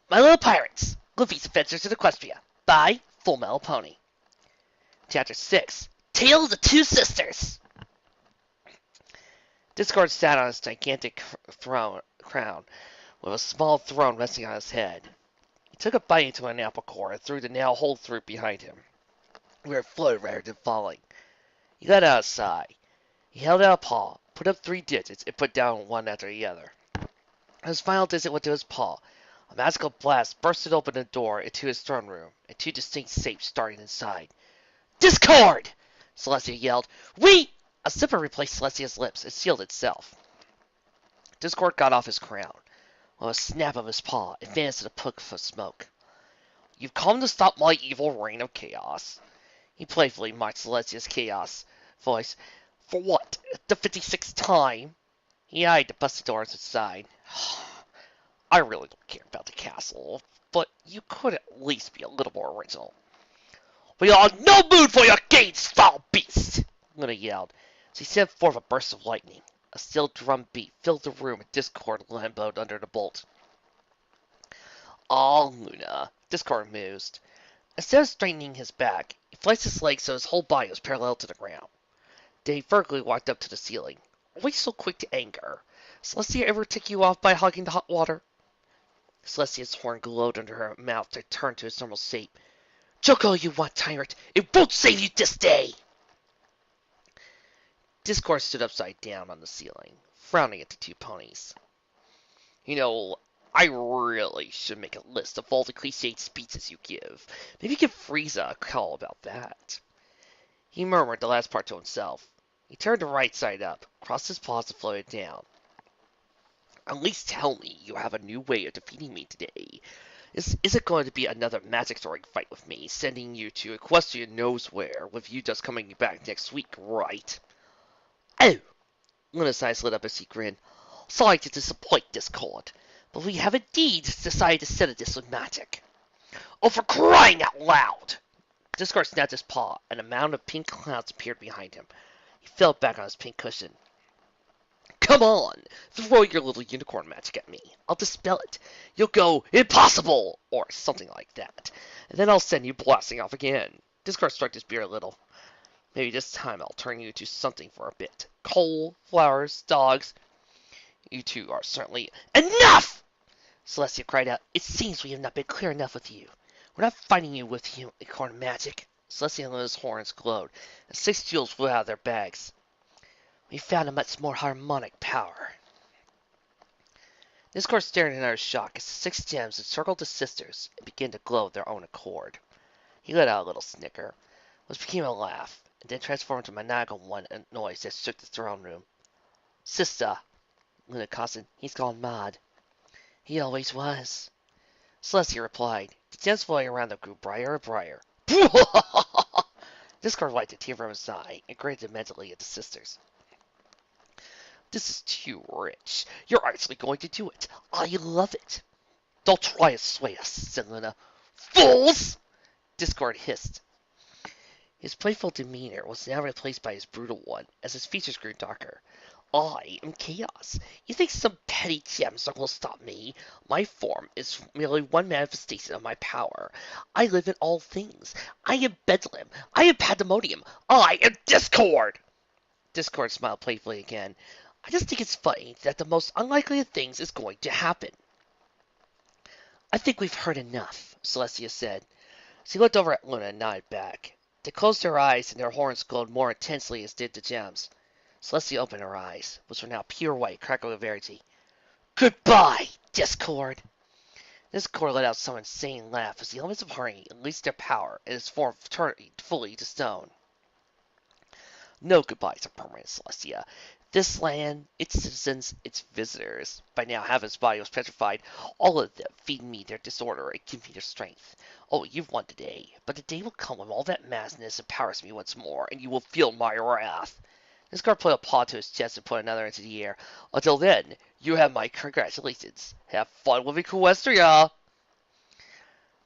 My Little Pirates, Luffy's Adventures in Equestria, by Fullmetal Pony. Chapter 6, Tale of the Two Sisters. Discord sat on his gigantic crown, with a small throne resting on his head. He took a bite into an apple core and threw the now whole fruit behind him, where it floated rather than falling. He let out a sigh. He held out a paw, put up 3 digits, and put down one after the other. His final digit went to his paw. A magical blast bursted open the door into his throne room, and 2 distinct shapes started inside. Discord! Celestia yelled. We! A zipper replaced Celestia's lips and sealed itself. Discord got off his crown. With a snap of his paw, it vanished in a puff of smoke. You've come to stop my evil reign of chaos. He playfully mocked Celestia's chaos voice. For what? The 56th time? He eyed the busted doors inside. I really don't care about the castle, but you could at least be a little more original. We are in no mood for your games, foul beast! Luna yelled as he sent forth a burst of lightning. A steel drum beat filled the room and Discord limboed under the bolt. Ah, Luna, Discord mused. Instead of straightening his back, he flexed his legs so his whole body was parallel to the ground. Then he vertically walked up to the ceiling. Always so quick to anger. Celestia ever tick you off by hogging the hot water? Celestia's horn glowed under her mouth to turn to its normal shape. Choke all you want, tyrant. It won't save you this day! Discord stood upside down on the ceiling, frowning at the 2 ponies. You know, I really should make a list of all the cliched speeches you give. Maybe give Frieza a call about that. He murmured the last part to himself. He turned the right side up, crossed his paws and floated down. At least tell me you have a new way of defeating me today. Is it going to be another magic sword fight with me, sending you to Equestria knows where, with you just coming back next week, right? Oh! Luna's eyes lit up as he grinned. Sorry to disappoint, Discord, but we have indeed decided to settle this with magic. Oh, for crying out loud! Discord snapped his paw, and a mound of pink clouds appeared behind him. He fell back on his pink cushion. Come on! Throw your little unicorn magic at me. I'll dispel it. You'll go, impossible! Or something like that. And then I'll send you blasting off again. Discord stroked his beard a little. Maybe this time I'll turn you into something for a bit. Coal, flowers, dogs. You 2 are certainly... Enough! Celestia cried out. It seems we have not been clear enough with you. We're not fighting you with unicorn magic. Celestia and Luna's horns glowed, and 6 jewels flew out of their bags. We found a much more harmonic power. Discord stared in utter shock as the 6 gems encircled the sisters and began to glow of their own accord. He let out a little snicker, which became a laugh, and then transformed into a maniacal noise that shook the throne room. Sister, Luna cautioned, he's gone mad. He always was. Celestia replied. The gems flowing around them grew brighter and brighter. Discord wiped a tear from his eye and grinned mentally at the sisters. This is too rich. You're actually going to do it. I love it. Don't try to sway us, said Luna. Fools! Discord hissed. His playful demeanor was now replaced by his brutal one, as his features grew darker. I am chaos. You think some petty gems will stop me? My form is merely one manifestation of my power. I live in all things. I am Bedlam. I am Pandemonium. I am Discord! Discord smiled playfully again. I just think it's funny that the most unlikely of things is going to happen. I think we've heard enough, Celestia said. She looked over at Luna and nodded back. They closed their eyes and their horns glowed more intensely as did the gems. Celestia opened her eyes, which were now pure white, crackled with verity. Goodbye, Discord! Discord let out some insane laugh as the elements of harmony unleashed their power and his form turned fully to stone. No goodbyes are permanent, Celestia. This land, its citizens, its visitors, by now half his body was petrified, all of them feed me their disorder and give me their strength. Oh, you've won today, but the day will come when all that madness empowers me once more, and you will feel my wrath. Discord put a paw to his chest and put another into the air. Until then, you have my congratulations. Have fun with Equestria!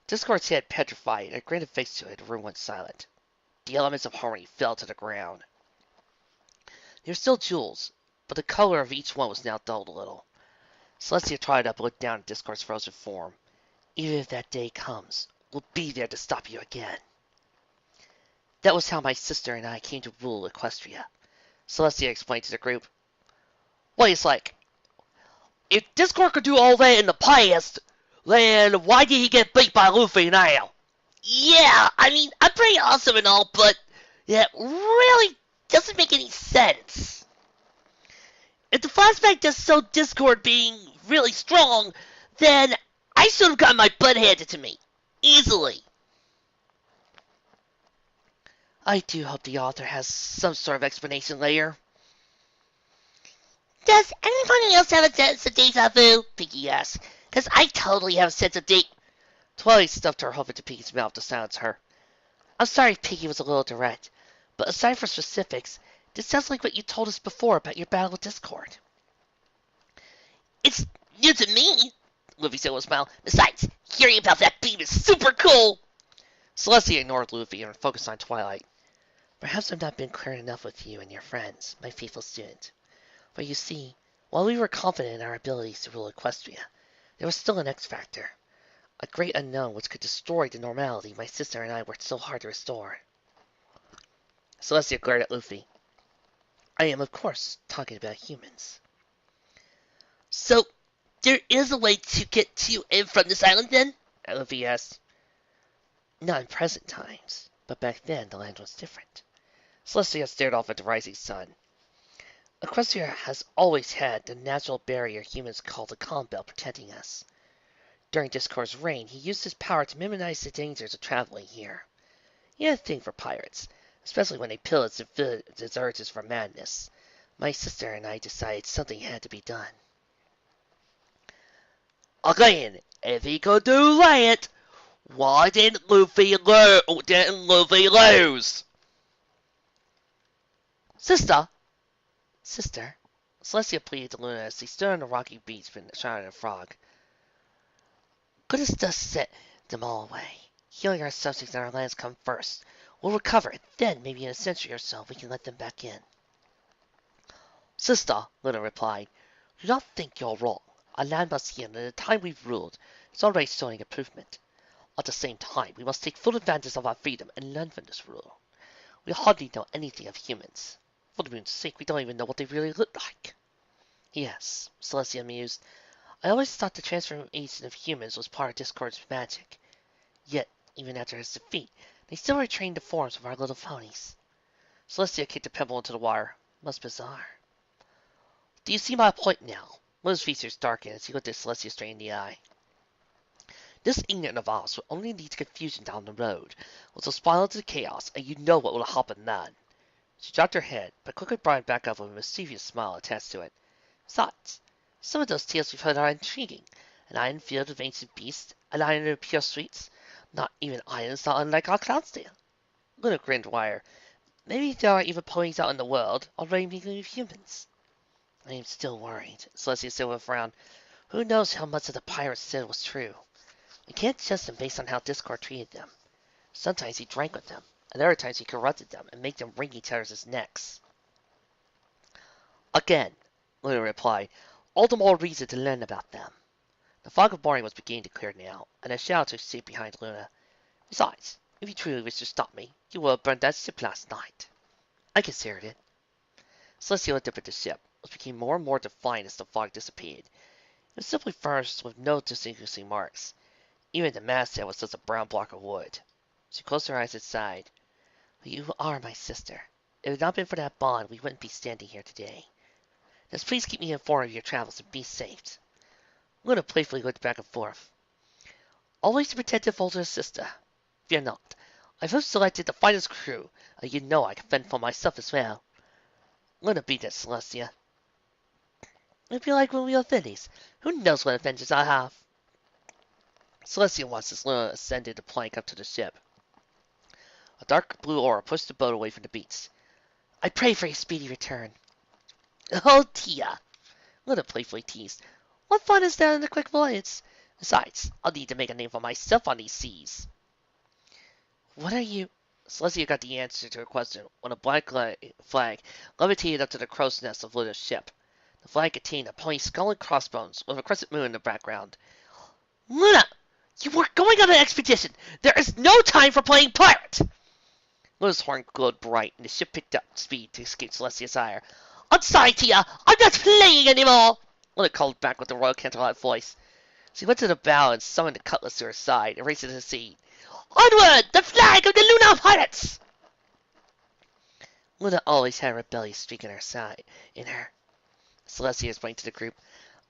Discord's head petrified, and a grin face to it, the room went silent. The elements of harmony fell to the ground. There were still jewels, but the color of each one was now dulled a little. Celestia tried up and looked down at Discord's frozen form. Even if that day comes, we'll be there to stop you again. That was how my sister and I came to rule Equestria, Celestia explained to the group. Wait a sec. If Discord could do all that in the past, then why did he get beat by Luffy now? Yeah, I mean, I'm pretty awesome and all, but that really doesn't make any sense. If the flashback just showed Discord being really strong, then I should have gotten my butt handed to me. Easily. I do hope the author has some sort of explanation later. Does anybody else have a sense of deja vu? Piggy asked. Because I totally have a sense of Twilight stuffed her hoof into Piggy's mouth to silence her. I'm sorry if Piggy was a little direct, but aside from specifics, this sounds like what you told us before about your battle with Discord. It's new to me, Luffy said with a smile. Besides, hearing about that beam is super cool. Celestia ignored Luffy and focused on Twilight. Perhaps I've not been clear enough with you and your friends, my faithful student. But you see, while we were confident in our abilities to rule Equestria, there was still an X factor. A great unknown which could destroy the normality my sister and I worked so hard to restore. Celestia glared at Luffy. I am, of course, talking about humans. So, there is a way to get to and from this island then? Luffy asked. Not in present times, but back then the land was different. Celestia stared off at the rising sun. Equestria has always had the natural barrier humans call the calm belt protecting us. During Discord's reign, he used his power to minimize the dangers of traveling here. He had a thing for pirates, especially when they pillaged and filled his urges for madness. My sister and I decided something had to be done. Again, if he could do that, why didn't Luffy lose? Sister, Celestia pleaded to Luna as they stood on the rocky beach shouting at a frog. Could us just set them all away? Healing our subjects and our lands come first. We'll recover, and then, maybe in a century or so, we can let them back in. Sister, Luna replied, do not think you're wrong. Our land must heal, and in the time we've ruled, it's already showing improvement. At the same time, we must take full advantage of our freedom and learn from this rule. We hardly know anything of humans. For the moon's sake, we don't even know what they really look like. Yes, Celestia mused. I always thought the transformation of humans was part of Discord's magic. Yet, even after his defeat, they still retained the forms of our little ponies. Celestia kicked a pebble into the water. Most bizarre. Do you see my point now? Luna's features darkened as he looked at Celestia straight in the eye. This ignorant of ours will only lead to confusion down the road, which will spiral into chaos, and you know what will happen then. She dropped her head, but quickly brought it back up with a mischievous smile attached to it. Besides, some of those tales we've heard are intriguing. An island filled with ancient beasts, an island of pure sweets, not even islands not unlike our Cloudsdale. Luna grinned wider. Maybe there are even ponies out in the world already mingling with humans. I am still worried, Celestia said with a frown. Who knows how much of the pirate said was true? We can't judge them based on how Discord treated them. Sometimes he drank with them, and other times he corrupted them and made them wring each other's necks. Again, Luna replied, all the more reason to learn about them. The fog of morning was beginning to clear now, and a shadow took shape behind Luna. Besides, if you truly wish to stop me, you will have burned that ship last night. I considered it. Celestia looked up at the ship, which became more and more defined as the fog disappeared. It was simply furnished with no distinguishing marks. Even the masthead was just a brown block of wood. She closed her eyes and sighed. But you are my sister. If it had not been for that bond, we wouldn't be standing here today. Just please keep me informed of your travels and be safe. Luna playfully looked back and forth. Always the protective older sister. Fear not. I've selected the finest crew, and you know I can fend for myself as well. Luna beat at Celestia. It'd be like when we were Finnies. Who knows what adventures I have? Celestia watched as Luna ascended the plank up to the ship. A dark blue aura pushed the boat away from the beach. I pray for your speedy return. Oh, Tia! Luna playfully teased. What fun is there in a quick voyage? Besides, I'll need to make a name for myself on these seas. What are you... Celestia got the answer to her question when a black flag levitated up to the crow's nest of Luna's ship. The flag contained a pony's skull and crossbones with a crescent moon in the background. Luna! You going on an expedition. There is no time for playing pirate. Luna's horn glowed bright, and the ship picked up speed to escape Celestia's ire. I'm sorry, Tia. I'm not playing anymore. Luna called back with a Royal Canterlot voice. She went to the bow and summoned the cutlass to her side and raced to the sea. Onward! The flag of the Luna Pirates! Luna always had a rebellious streak in her. Celestia explained to the group.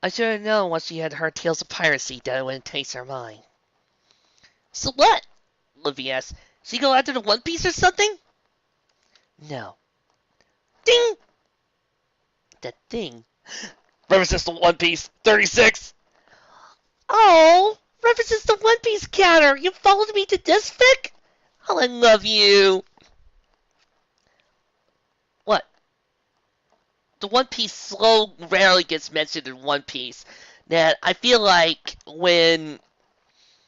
I should have known once she had heard tales of piracy that it wouldn't taste her mind. So what? Luffy asked. She go after the One Piece or something? No. Ding! That thing. References to One Piece 36! Oh! References to One Piece counter! You followed me to this fic? Oh, I love you! What? The One Piece so rarely gets mentioned in One Piece that I feel like when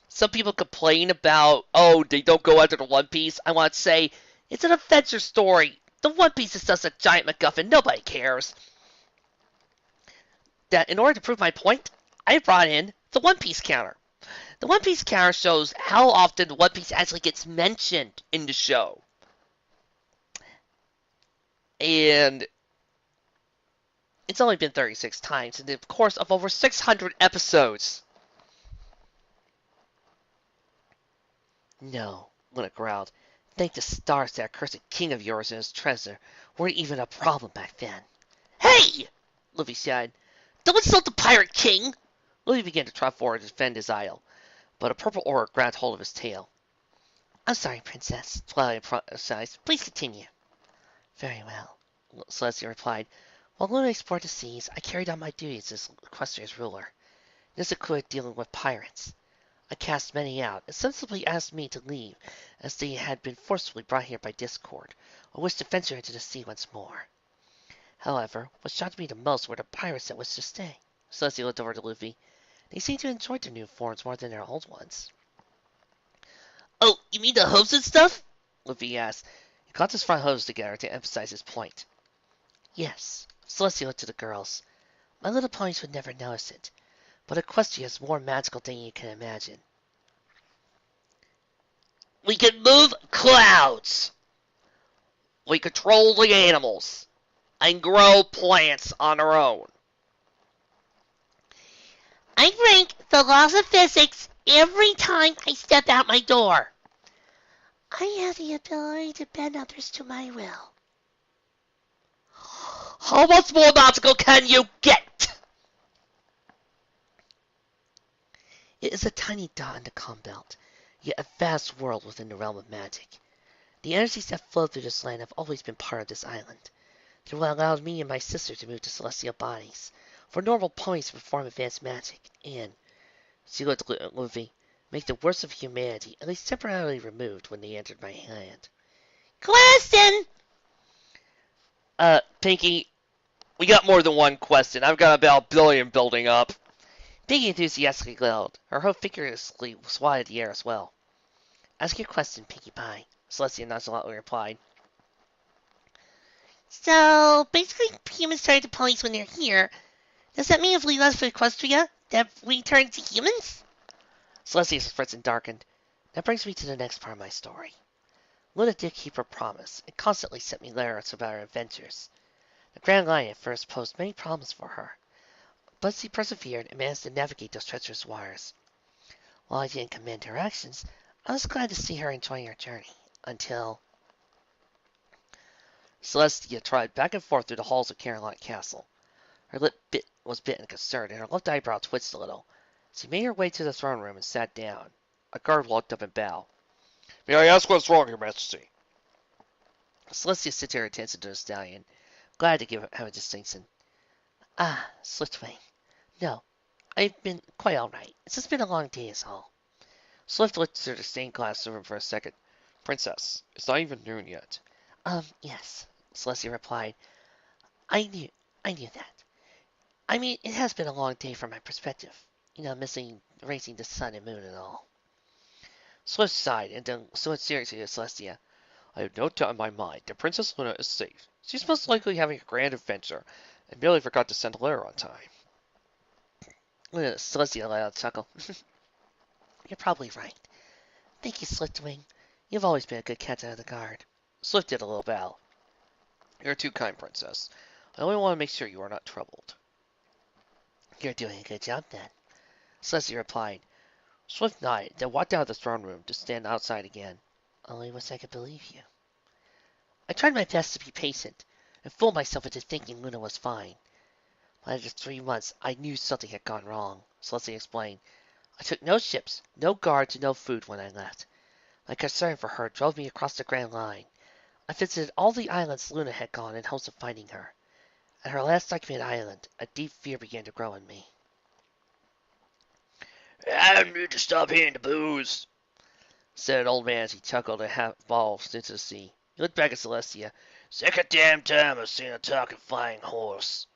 some people complain about, oh, they don't go after the One Piece, I want to say, it's an adventure story. The One Piece is just a giant MacGuffin. Nobody cares. That in order to prove my point, I brought in the One Piece counter. The One Piece counter shows how often One Piece actually gets mentioned in the show. And it's only been 36 times in the course of over 600 episodes. No, Luna growled. Thank the stars that cursed king of yours and his treasure weren't even a problem back then. Hey! Luffy shouted. Don't insult the pirate king! Luffy began to trot forward to defend his idol, but a purple aura grabbed hold of his tail. I'm sorry, Princess, Twilight emphasized. Please continue. Very well, Celestia replied. While Luna explored the seas, I carried out my duties as Equestria's ruler. This included dealing with pirates. I cast many out, and sensibly asked me to leave, as they had been forcibly brought here by discord, or wished to venture into the sea once more. However, what shocked me the most were the pirates that wished to stay. Celestia looked over to Luffy. They seemed to enjoy their new forms more than their old ones. Oh, you mean the hooves and stuff? Luffy asked. He caught his front hooves together to emphasize his point. Yes, Celestia looked to the girls. My little ponies would never notice it, but Equestria is more magical than you can imagine. We can move clouds. We control the animals and grow plants on our own. I break the laws of physics every time I step out my door. I have the ability to bend others to my will. How much more magical can you get? It is a tiny dot in the calm belt, yet a vast world within the realm of magic. The energies that flow through this land have always been part of this island. They will allow me and my sister to move to celestial bodies, for normal ponies to perform advanced magic, and, she looked at Luffy, make the worst of humanity at least temporarily removed when they entered my hand. Question! Pinky, we got more than one question. I've got about a billion building up. Pinky enthusiastically glowed. Her hope vigorously swatted the air as well. Ask your question, Pinkie Pie, Celestia nonchalantly replied. So, basically, humans turn to ponies when they're here. Does that mean if we left for Equestria, that we turn to humans? Celestia's expression darkened. That brings me to the next part of my story. Luna did keep her promise, and constantly sent me letters about her adventures. The Grand Line at first posed many problems for her, but she persevered and managed to navigate those treacherous waters. While I didn't commend her actions, I was glad to see her enjoying her journey, until Celestia trotted back and forth through the halls of Caroline Castle. Her lip was bit in concern, and her left eyebrow twitched a little. She made her way to the throne room and sat down. A guard walked up and bowed. May I ask what's wrong, Your Majesty? Celestia sent her attention to the stallion, glad to have a distinction. Ah, Swiftwing. No, I've been quite all right. It's just been a long day is all. Swift looked through the stained glass room for a second. Princess, it's not even noon yet. Yes, Celestia replied. I knew that. I mean, it has been a long day from my perspective. You know, missing racing the sun and moon and all. Swift sighed and then stood seriously to Celestia. I have no doubt in my mind that Princess Luna is safe. She's most likely having a grand adventure, and merely forgot to send a letter on time. Celestia let out a chuckle. You're probably right. Thank you, Swiftwing. You've always been a good captain of the guard. Swift did a little bow. You're too kind, Princess. I only want to make sure you are not troubled. You're doing a good job, then. Celestia replied. Swift nodded, then walked out of the throne room to stand outside again. Only wish I could believe you. I tried my best to be patient, and fooled myself into thinking Luna was fine. But after 3 months, I knew something had gone wrong, Celestia explained. I took no ships, no guards, and no food when I left. My concern for her drove me across the Grand Line. I visited all the islands Luna had gone in hopes of finding her. At her last documented island, a deep fear began to grow in me. I need to stop hearing the booze, said an old man as he chuckled and half-evolved into the sea. He looked back at Celestia. Second damn time I've seen a talking flying horse.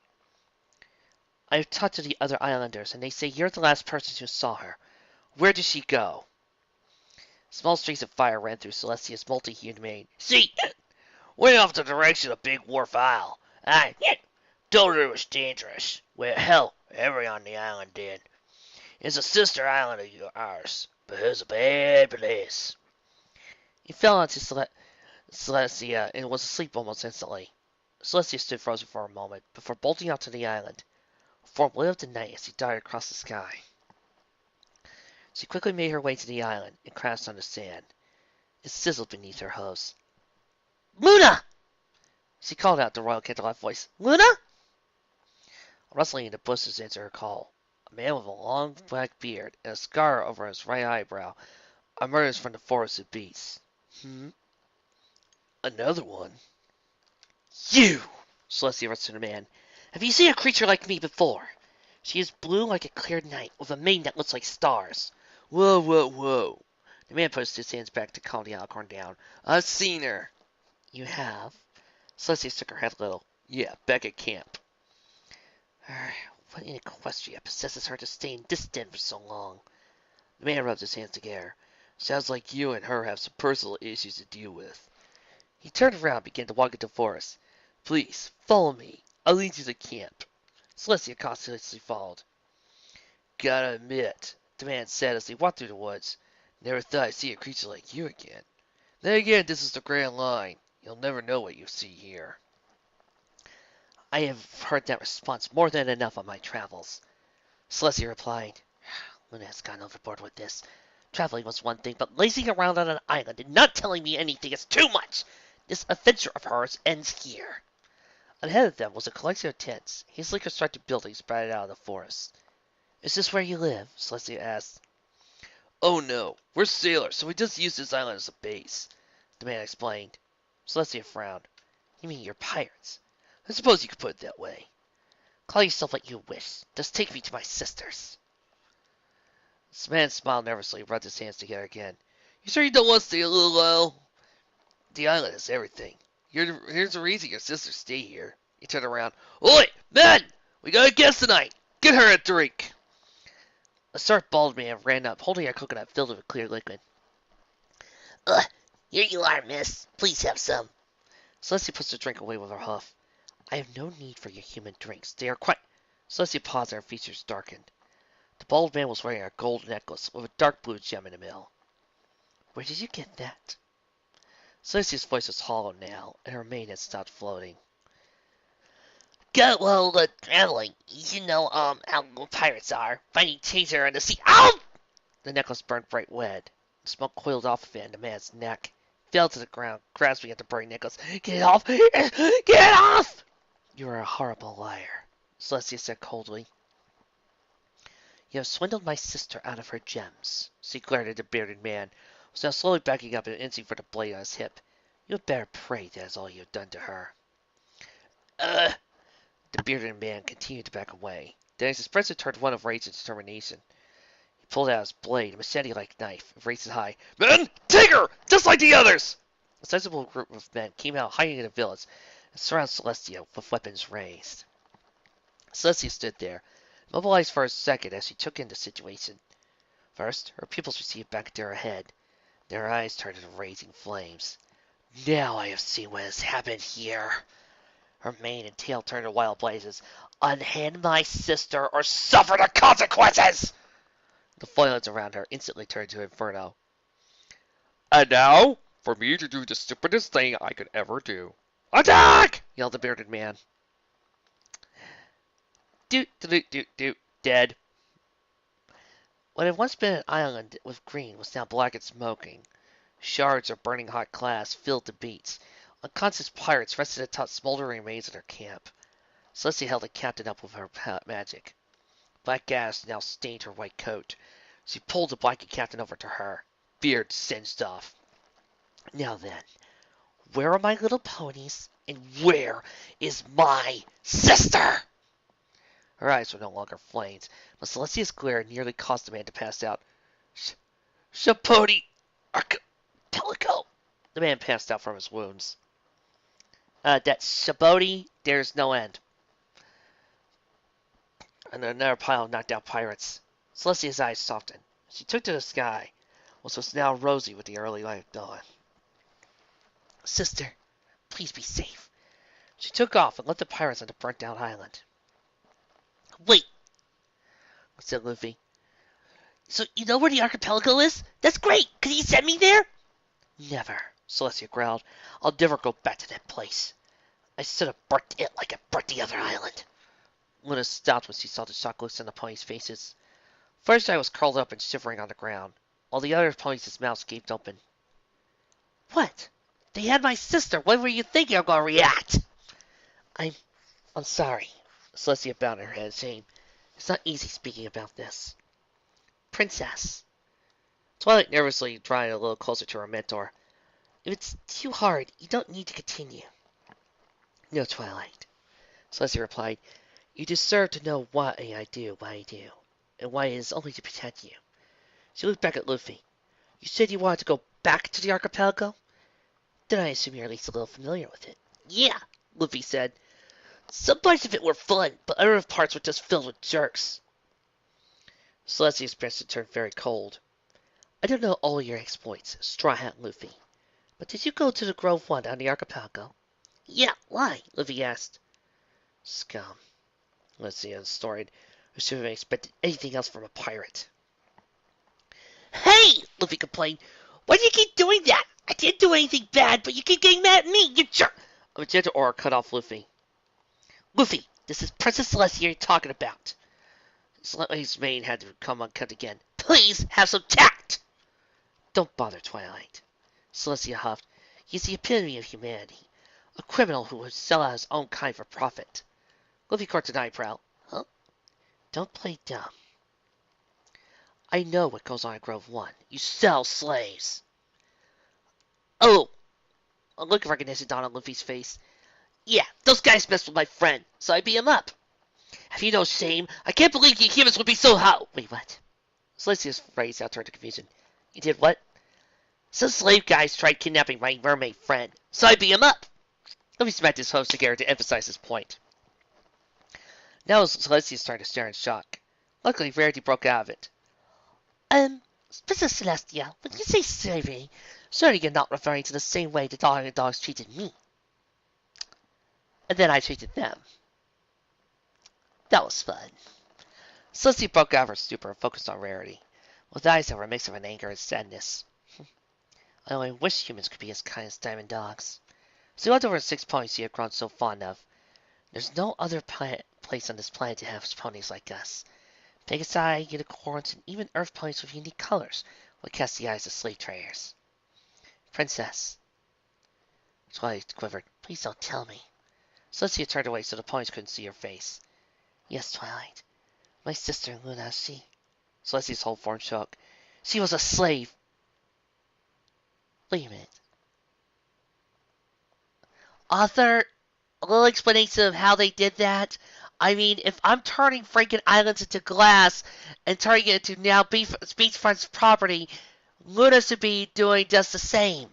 I've talked to the other islanders, and they say you're the last person who saw her. Where did she go? Small streaks of fire ran through Celestia's multi-hued mane. She went off the direction of Big Wharf Isle. I told her it was dangerous. Well, hell, everyone on the island did. It's a sister island of ours, but it's a bad place. He fell onto Celestia and was asleep almost instantly. Celestia stood frozen for a moment before bolting out to the island. A form lit up the night as he darted across the sky. She quickly made her way to the island and crashed on the sand. It sizzled beneath her hooves. Luna! She called out the royal Canterlot voice. Luna? A rustling in the bushes answered her call. A man with a long black beard and a scar over his right eyebrow emerged from the forest of beasts. Another one? You! Celestia rushed to the man. Have you seen a creature like me before? She is blue like a clear night, with a mane that looks like stars. Whoa, whoa, whoa. The man pushed his hands back to calm the alicorn down. I've seen her. You have? Celestia shook her head a little. Yeah, back at camp. What in Equestria possesses her to stay in this den for so long? The man rubbed his hands together. Sounds like you and her have some personal issues to deal with. He turned around and began to walk into the forest. Please, follow me. I'll lead you to camp. Celestia cautiously followed. Gotta admit, the man said as they walked through the woods, never thought I'd see a creature like you again. Then again, this is the Grand Line. You'll never know what you see here. I have heard that response more than enough on my travels. Celestia replied. Luna has gone overboard with this. Traveling was one thing, but lazing around on an island and not telling me anything is too much. This adventure of hers ends here. Ahead of them was a collection of tents, hastily constructed buildings sprouted out of the forest. Is this where you live? Celestia asked. Oh no, we're sailors, so we just use this island as a base, the man explained. Celestia frowned. You mean you're pirates? I suppose you could put it that way. Call yourself what you wish. Just take me to my sisters. The man smiled nervously and rubbed his hands together again. You sure you don't want to stay a little while? The island has everything. Here's the reason your sisters stay here. He turned around. Oi, men! We got a guest tonight. Get her a drink. A short bald man ran up, holding a coconut filled with clear liquid. Here you are, miss. Please have some. Celestia pushed the drink away with her huff. I have no need for your human drinks. They are quite... Celestia paused and her features darkened. The bald man was wearing a gold necklace with a dark blue gem in the middle. Where did you get that? Celestia's voice was hollow now, and her mane had stopped floating. Got while traveling. You know, how pirates are. Finding treasure in the sea. Ow! The necklace burned bright red. The smoke coiled off of it in the man's neck. He fell to the ground, grasping at the burning necklace. Get it off! Get it off! You are a horrible liar, Celestia said coldly. You have swindled my sister out of her gems. She glared at the bearded man, who was now slowly backing up and inching for the blade on his hip. You had better pray that is all you have done to her. The bearded man continued to back away. Then his expression turned one of rage and determination. He pulled out his blade, a machete-like knife, and raised it high. Men, take her! Just like the others! A sizable group of men came out hiding in the village and surrounded Celestia with weapons raised. Celestia stood there, mobilized for a second as she took in the situation. First, her pupils received back into her head. Then her eyes turned into raging flames. Now I have seen what has happened here. Her mane and tail turned to wild blazes. Unhand my sister or suffer the consequences! The flames around her instantly turned to inferno. And now, for me to do the stupidest thing I could ever do. Attack! Yelled the bearded man. Doot, doot, doot, doot, dead. What had once been an island with green was now black and smoking. Shards of burning hot glass filled the beach. Unconscious pirates rested atop smoldering remains of their camp. Celestia held the captain up with her magic. Black gas now stained her white coat. She pulled the blanket captain over to her. Beard singed off. Now then, where are my little ponies? And where is my sister? Her eyes were no longer flames, but Celestia's glare nearly caused the man to pass out. Shaponi Archipelago. The man passed out from his wounds. That Shaboti, there's no end. And another pile of knocked out pirates. Celestia's eyes softened. She took to the sky, which was now rosy with the early light of dawn. Sister, please be safe. She took off and left the pirates on the burnt-out island. Wait, said Luffy. So you know where the archipelago is? That's great! Could you send me there? Never, Celestia growled. I'll never go back to that place. I should have burnt it like I burnt the other island. Luna stopped when she saw the shock looks on the ponies' faces. Fluttershy was curled up and shivering on the ground, while the other ponies' mouths gaped open. What? They had my sister. What were you thinking I'm going to react? I'm sorry. Celestia bowed her head in shame. It's not easy speaking about this. Princess. Twilight nervously drawing a little closer to her mentor. If it's too hard, you don't need to continue. No, Twilight. Celestia replied. You deserve to know why I do what I do, and why it is only to protect you. She looked back at Luffy. You said you wanted to go back to the archipelago? Then I assume you're at least a little familiar with it. Yeah, Luffy said. Some parts of it were fun, but other parts were just filled with jerks. Celestia's expression turned very cold. I don't know all your exploits, Straw Hat Luffy. But did you go to the Grove 1 on the archipelago? Yeah, why? Luffy asked. Scum. Celestia snorted, who should have expected anything else from a pirate. Hey! Luffy complained. Why do you keep doing that? I didn't do anything bad, but you keep getting mad at me, you jerk! A magenta aura cut off Luffy. Luffy, this is Princess Celestia you're talking about. Celestia's mane had to come uncut again. Please, have some tact! Don't bother, Twilight. Celestia huffed. He's the epitome of humanity. A criminal who would sell out his own kind for profit. Luffy cocked an eyebrow. Huh? Don't play dumb. I know what goes on at Grove 1. You sell slaves. Oh! A look of recognition dawned on Luffy's face. Yeah, those guys messed with my friend, so I beat him up. Have you no shame? I can't believe you humans would be so hot. Wait, what? Celestia's phrase out turned to confusion. You did what? Some slave guys tried kidnapping my mermaid friend, so I beat him up. Luffy smacked his host together to emphasize his point. Now Celestia started to stare in shock. Luckily, Rarity broke out of it. Princess Celestia, when you say slavery, surely you're not referring to the same way the dog and dogs treated me. And then I treated them. That was fun. Celestia broke out of her stupor and focused on Rarity, with eyes that were a mix of an anger and sadness. I only wish humans could be as kind as diamond dogs. She looked over the 6 ponies she had grown so fond of. There's no other place on this planet to have ponies like us. Pegasi, unicorns, and even earth ponies with unique colors would catch the eyes of slave traders. Princess. Twilight quivered. Please don't tell me. Celestia turned away so the ponies couldn't see her face. Yes, Twilight. My sister Luna, she... Celestia's whole form shook. She was a slave. Wait a minute. Author, a little explanation of how they did that. I mean, if I'm turning freaking islands into glass and turning it into now beachfront property, Luna should be doing just the same.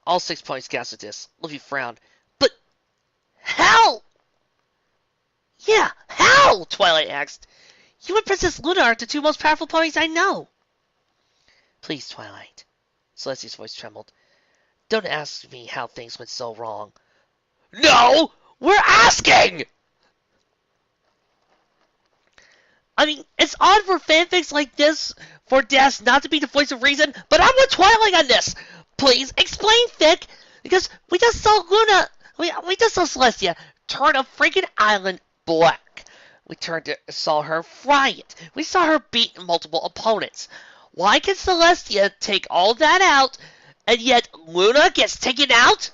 All 6 ponies gasped at this. Luffy frowned. But how? Yeah, how? Twilight asked. You and Princess Luna are the 2 most powerful ponies I know. Please, Twilight. Celestia's voice trembled. Don't ask me how things went so wrong. No! We're asking! I mean, it's odd for fanfics like this for deaths not to be the voice of reason, but I'm with Twilight on this. Please explain, Fic, because we just saw Luna, we just saw Celestia turn a freaking island black. Saw her fry it. We saw her beat multiple opponents. Why can Celestia take all that out, and yet Luna gets taken out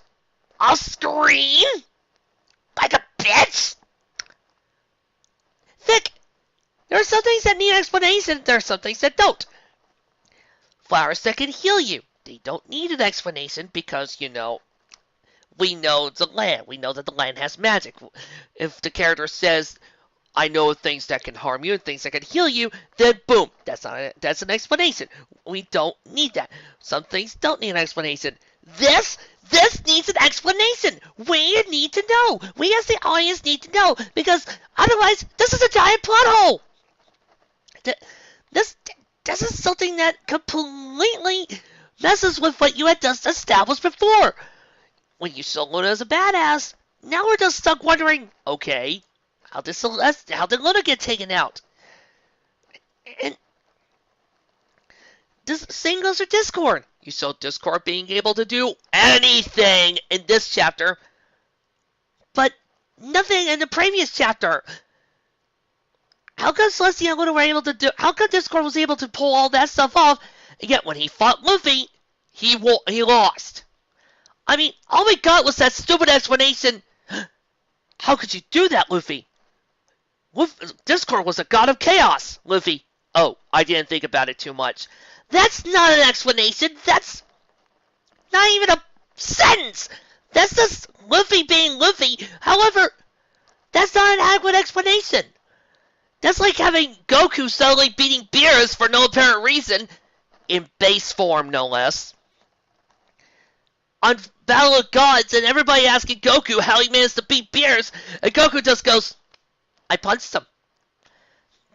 off screen like a bitch? Fic, there are some things that need explanation, there are some things that don't. Flowers that can heal you, they don't need an explanation because, we know the land. We know that the land has magic. If the character says, I know things that can harm you and things that can heal you, then boom, that's an explanation. We don't need that. Some things don't need an explanation. This needs an explanation. We need to know. We as the audience need to know, because otherwise, this is a giant plot hole. This is something that completely messes with what you had just established before. When you saw Luna as a badass, now we're just stuck wondering, okay, how did Luna get taken out? And this same goes for Discord. You saw Discord being able to do anything in this chapter, but nothing in the previous chapter. How come Celestia and Luna were able to do? How come Discord was able to pull all that stuff off? And yet when he fought Luffy, he lost. I mean, all we got was that stupid explanation. How could you do that, Luffy? Discord was a god of chaos, Luffy. Oh, I didn't think about it too much. That's not an explanation. That's not even a sentence. That's just Luffy being Luffy. However, that's not an adequate explanation. That's like having Goku suddenly beating Beerus for no apparent reason, in base form no less, on Battle of Gods, and everybody asking Goku how he managed to beat Beerus, and Goku just goes, I punched him.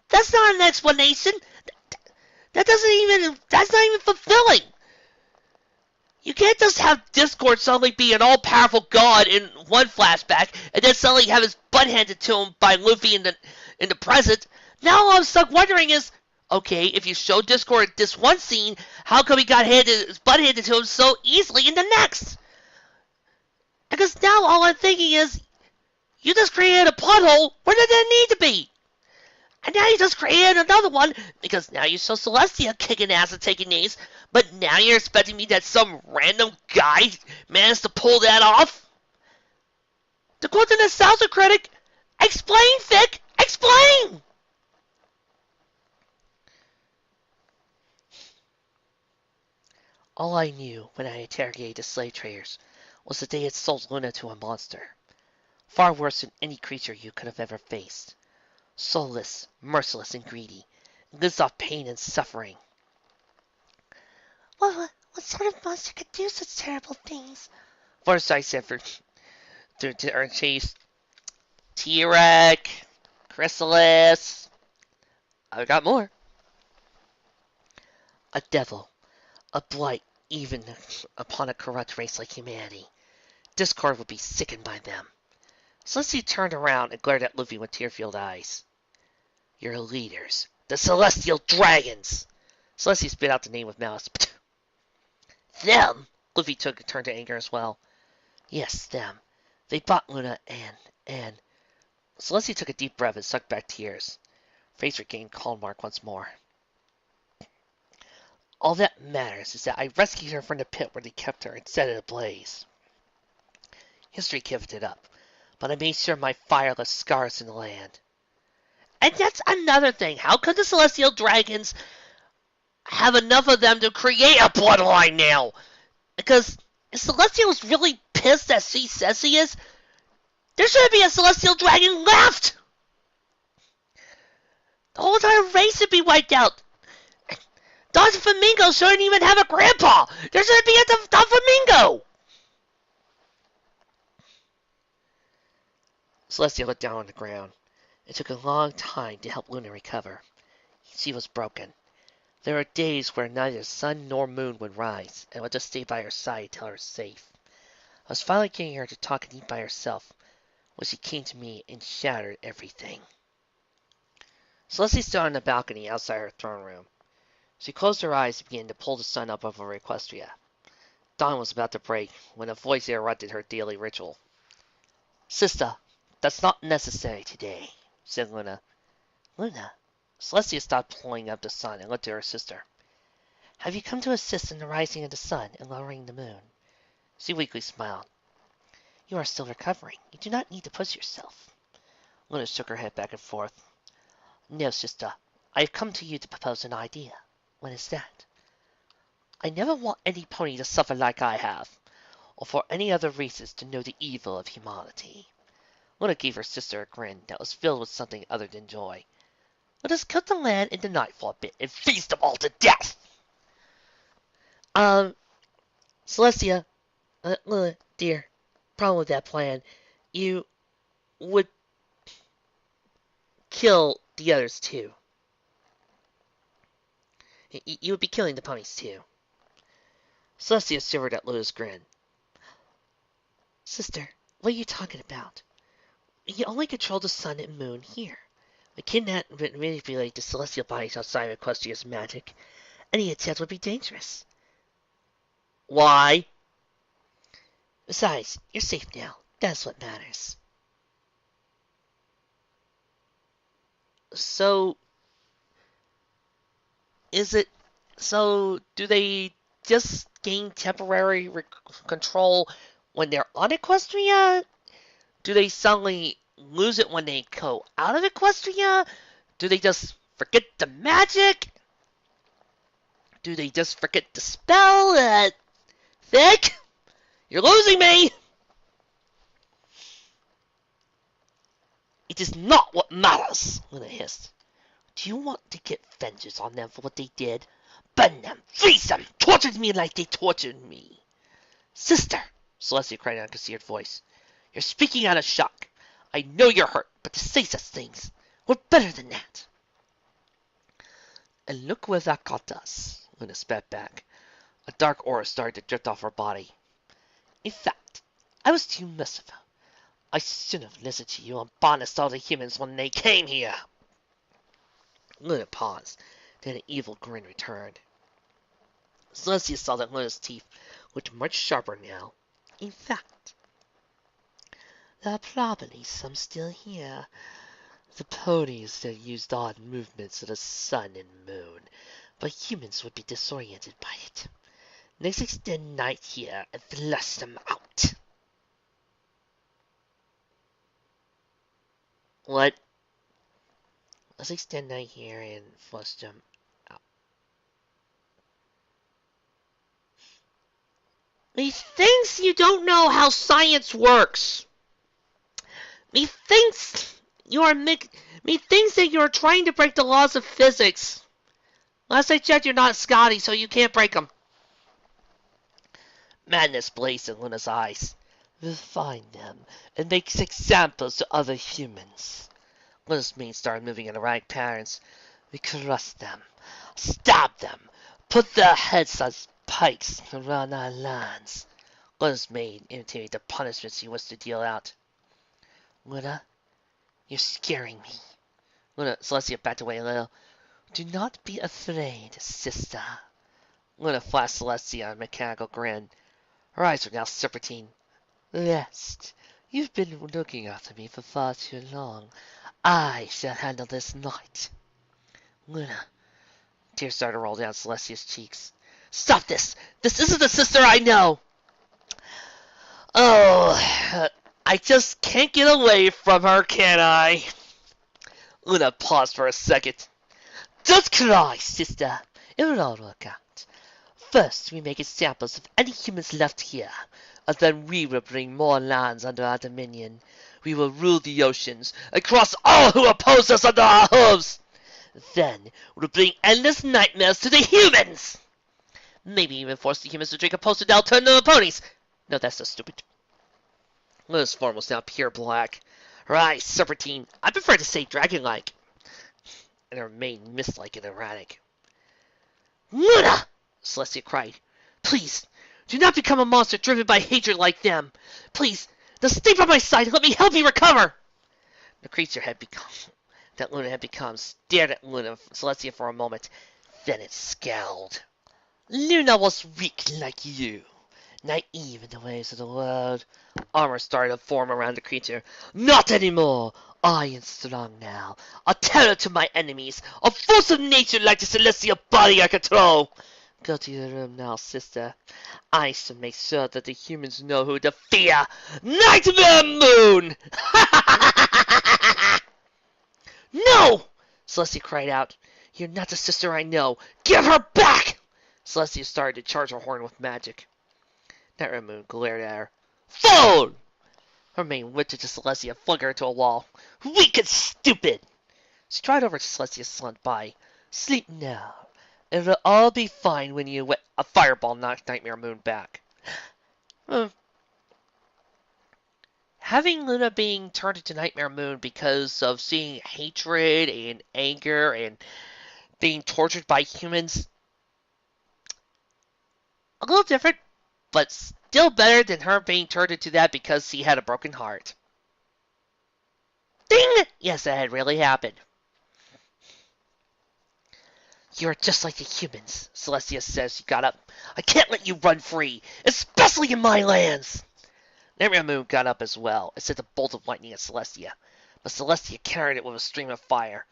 That's not an explanation. That's not even fulfilling. You can't just have Discord suddenly be an all-powerful god in one flashback, and then suddenly have his butt handed to him by Luffy in the present. Now all I'm stuck wondering is, okay, if you show Discord this one scene, how come he got his butt handed to him so easily in the next? Because now all I'm thinking is, you just created a plot hole where there didn't need to be. And now you just created another one, because now you show Celestia kicking ass and taking names, but now you're expecting me that some random guy managed to pull that off? To quote the nostalgia critic, explain, Fic! Explain! All I knew when I interrogated the slave traders was that they had sold Luna to a monster, far worse than any creature you could have ever faced. Soulless, merciless, and greedy, and lives off pain and suffering. What sort of monster could do such terrible things? Fluttershy said to earn chase. T-Rex, Chrysalis. I've got more. A devil, a blight, even upon a corrupt race like humanity. Discord would be sickened by them. Celestia turned around and glared at Luffy with tear-filled eyes. Your leaders, the Celestial Dragons! Celestia spit out the name with malice. Them? Luffy took a turn to anger as well. Yes, them. They bought Luna and... Celestia took a deep breath and sucked back tears. Face regained calm mark once more. All that matters is that I rescued her from the pit where they kept her and set it ablaze. History gave it up, but I made sure my fire left scars in the land. And that's another thing. How could the Celestial Dragons have enough of them to create a bloodline now? Because if Celestia was really pissed that she says he is, there shouldn't be a Celestial Dragon left! The whole entire race should be wiped out. Don Flamingo shouldn't even have a grandpa! There shouldn't be a Don Flamingo! Celestia looked down on the ground. It took a long time to help Luna recover. She was broken. There were days where neither sun nor moon would rise, and I would just stay by her side until her was safe. I was finally getting her to talk and eat by herself when she came to me and shattered everything. Celestia stood on the balcony outside her throne room. She closed her eyes and began to pull the sun up over Equestria. Dawn was about to break when a voice interrupted her daily ritual. Sister, that's not necessary today, said Luna. Luna? Celestia stopped pulling up the sun and looked at her sister. Have you come to assist in the rising of the sun and lowering the moon? She weakly smiled. You are still recovering. You do not need to push yourself. Luna shook her head back and forth. No, sister. I have come to you to propose an idea. What is that? I never want any pony to suffer like I have, or for any other reasons to know the evil of humanity. Luna gave her sister a grin that was filled with something other than joy. Let us cut the land in the night for a bit and feast them all to death! Celestia, Luna, dear, problem with that plan. You would kill the others too. You would be killing the ponies too. Celestia shivered at Luna's grin. Sister, what are you talking about? You only control the sun and moon here. We cannot manipulate the celestial bodies outside of Equestria's magic. Any attempt would be dangerous. Why? Besides, you're safe now. That's what matters. So, do they just gain temporary control when they're on Equestria? Do they suddenly lose it when they go out of Equestria? Do they just forget the magic? Do they just forget the spell? Thick? You're losing me! It is not what matters, Luna hissed. Do you want to get vengeance on them for what they did? Burn them, freeze them, torture me like they tortured me. Sister, Celestia cried in a concealed voice, you're speaking out of shock. I know you're hurt, but to say such things, we're better than that. And look where that got us, Luna spat back. A dark aura started to drift off her body. In fact, I was too merciful. I shouldn't have listened to you and banished all the humans when they came here. Luna paused, then an evil grin returned. Celestia saw that Luna's teeth looked much sharper now. In fact, there are probably some still here. The ponies that used odd movements of the sun and moon, but humans would be disoriented by it. Let's extend night here and flush them out. What? Let's extend night here and flush them out. Methinks you don't know how science works. Methinks that you're trying to break the laws of physics. Last I checked, you're not Scotty, so you can't break them. Madness blazed in Luna's eyes. Refine them and make examples to other humans. Luna's mane started moving in erratic patterns. We crush them, stab them, put their heads as pikes around our lands. Luna's mane imitated the punishment she was to deal out. Luna, you're scaring me. Celestia backed away a little. Do not be afraid, sister. Luna flashed Celestia a mechanical grin. Her eyes were now serpentine. Rest. You've been looking after me for far too long. I shall handle this night. Luna. Tears started to roll down Celestia's cheeks. Stop this! This isn't the sister I know! Oh, I just can't get away from her, can I? Luna paused for a second. Don't cry, sister. It will all work out. First, we make examples of any humans left here, and then we will bring more lands under our dominion. We will rule the oceans, and crush all who oppose us under our hooves. Then, we'll bring endless nightmares to the humans! Maybe even force the humans to drink a potion that'll turn them into ponies. No, that's so stupid. Luna's form was now pure black. Her eyes serpentine. I prefer to say dragon-like. And her mane mist-like and erratic. Luna! Celestia cried. Please, do not become a monster driven by hatred like them. Please, now stay by my side and let me help you recover. The creature had become that Luna had become stared at Celestia for a moment. Then it scowled. Luna was weak like you, naive in the ways of the world. Armor started to form around the creature. Not anymore! I am strong now, a terror to my enemies, a force of nature like the celestial body I control. Go to your room now, sister. I shall make sure that the humans know who to fear. Nightmare Moon! No! Celestia cried out. You're not the sister I know. Give her back! Celestia started to charge her horn with magic. Nightmare Moon glared at her. Fool! Her mane whipped into Celestia, flung her into a wall. Weak and stupid! She tried over to Celestia's slumped body. Sleep now. It'll all be fine when you wet. A fireball knocked Nightmare Moon back. Having Luna being turned into Nightmare Moon because of seeing hatred and anger and being tortured by humans, a little different, but still better than her being turned into that because she had a broken heart. Ding! Yes, that had really happened. You're just like the humans, Celestia says. She got up. I can't let you run free, especially in my lands. Nightmare Moon got up as well and sent a bolt of lightning at Celestia, but Celestia carried it with a stream of fire.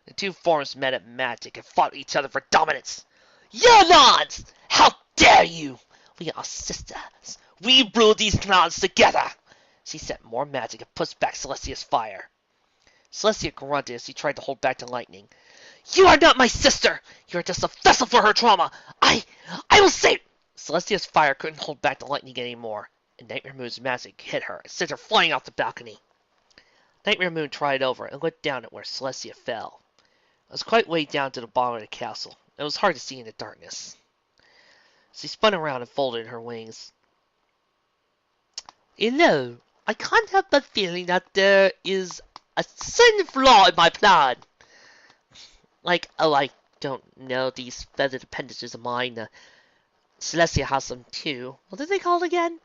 The two forms met at magic and fought each other for dominance. Yolans! How dare you! We are sisters. We rule these lands together. She sent more magic and pushed back Celestia's fire. Celestia grunted as she tried to hold back the lightning. You are not my sister! You are just a vessel for her trauma! I will save... Celestia's fire couldn't hold back the lightning anymore, and Nightmare Moon's magic hit her and sent her flying off the balcony. Nightmare Moon tried over and looked down at where Celestia fell. It was quite way down to the bottom of the castle. It was hard to see in the darkness. She spun around and folded her wings. You know, I can't help but feeling that there is a certain flaw in my plan. Like, oh, I don't know, these feathered appendages of mine. Celestia has them too. What did they call it again?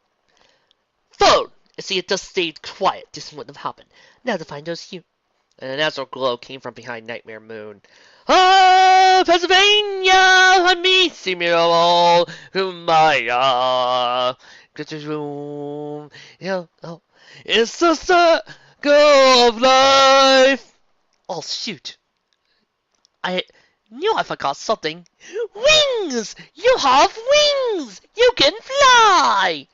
Phone! You see, it just stayed quiet. This wouldn't have happened. Now to find those And a natural glow came from behind Nightmare Moon. Ah, Pennsylvania! Let me see me all. Maya. Get your room. Yeah, oh. It's the circle of life. Oh, shoot. I knew I forgot something. Wings! You have wings! You can fly!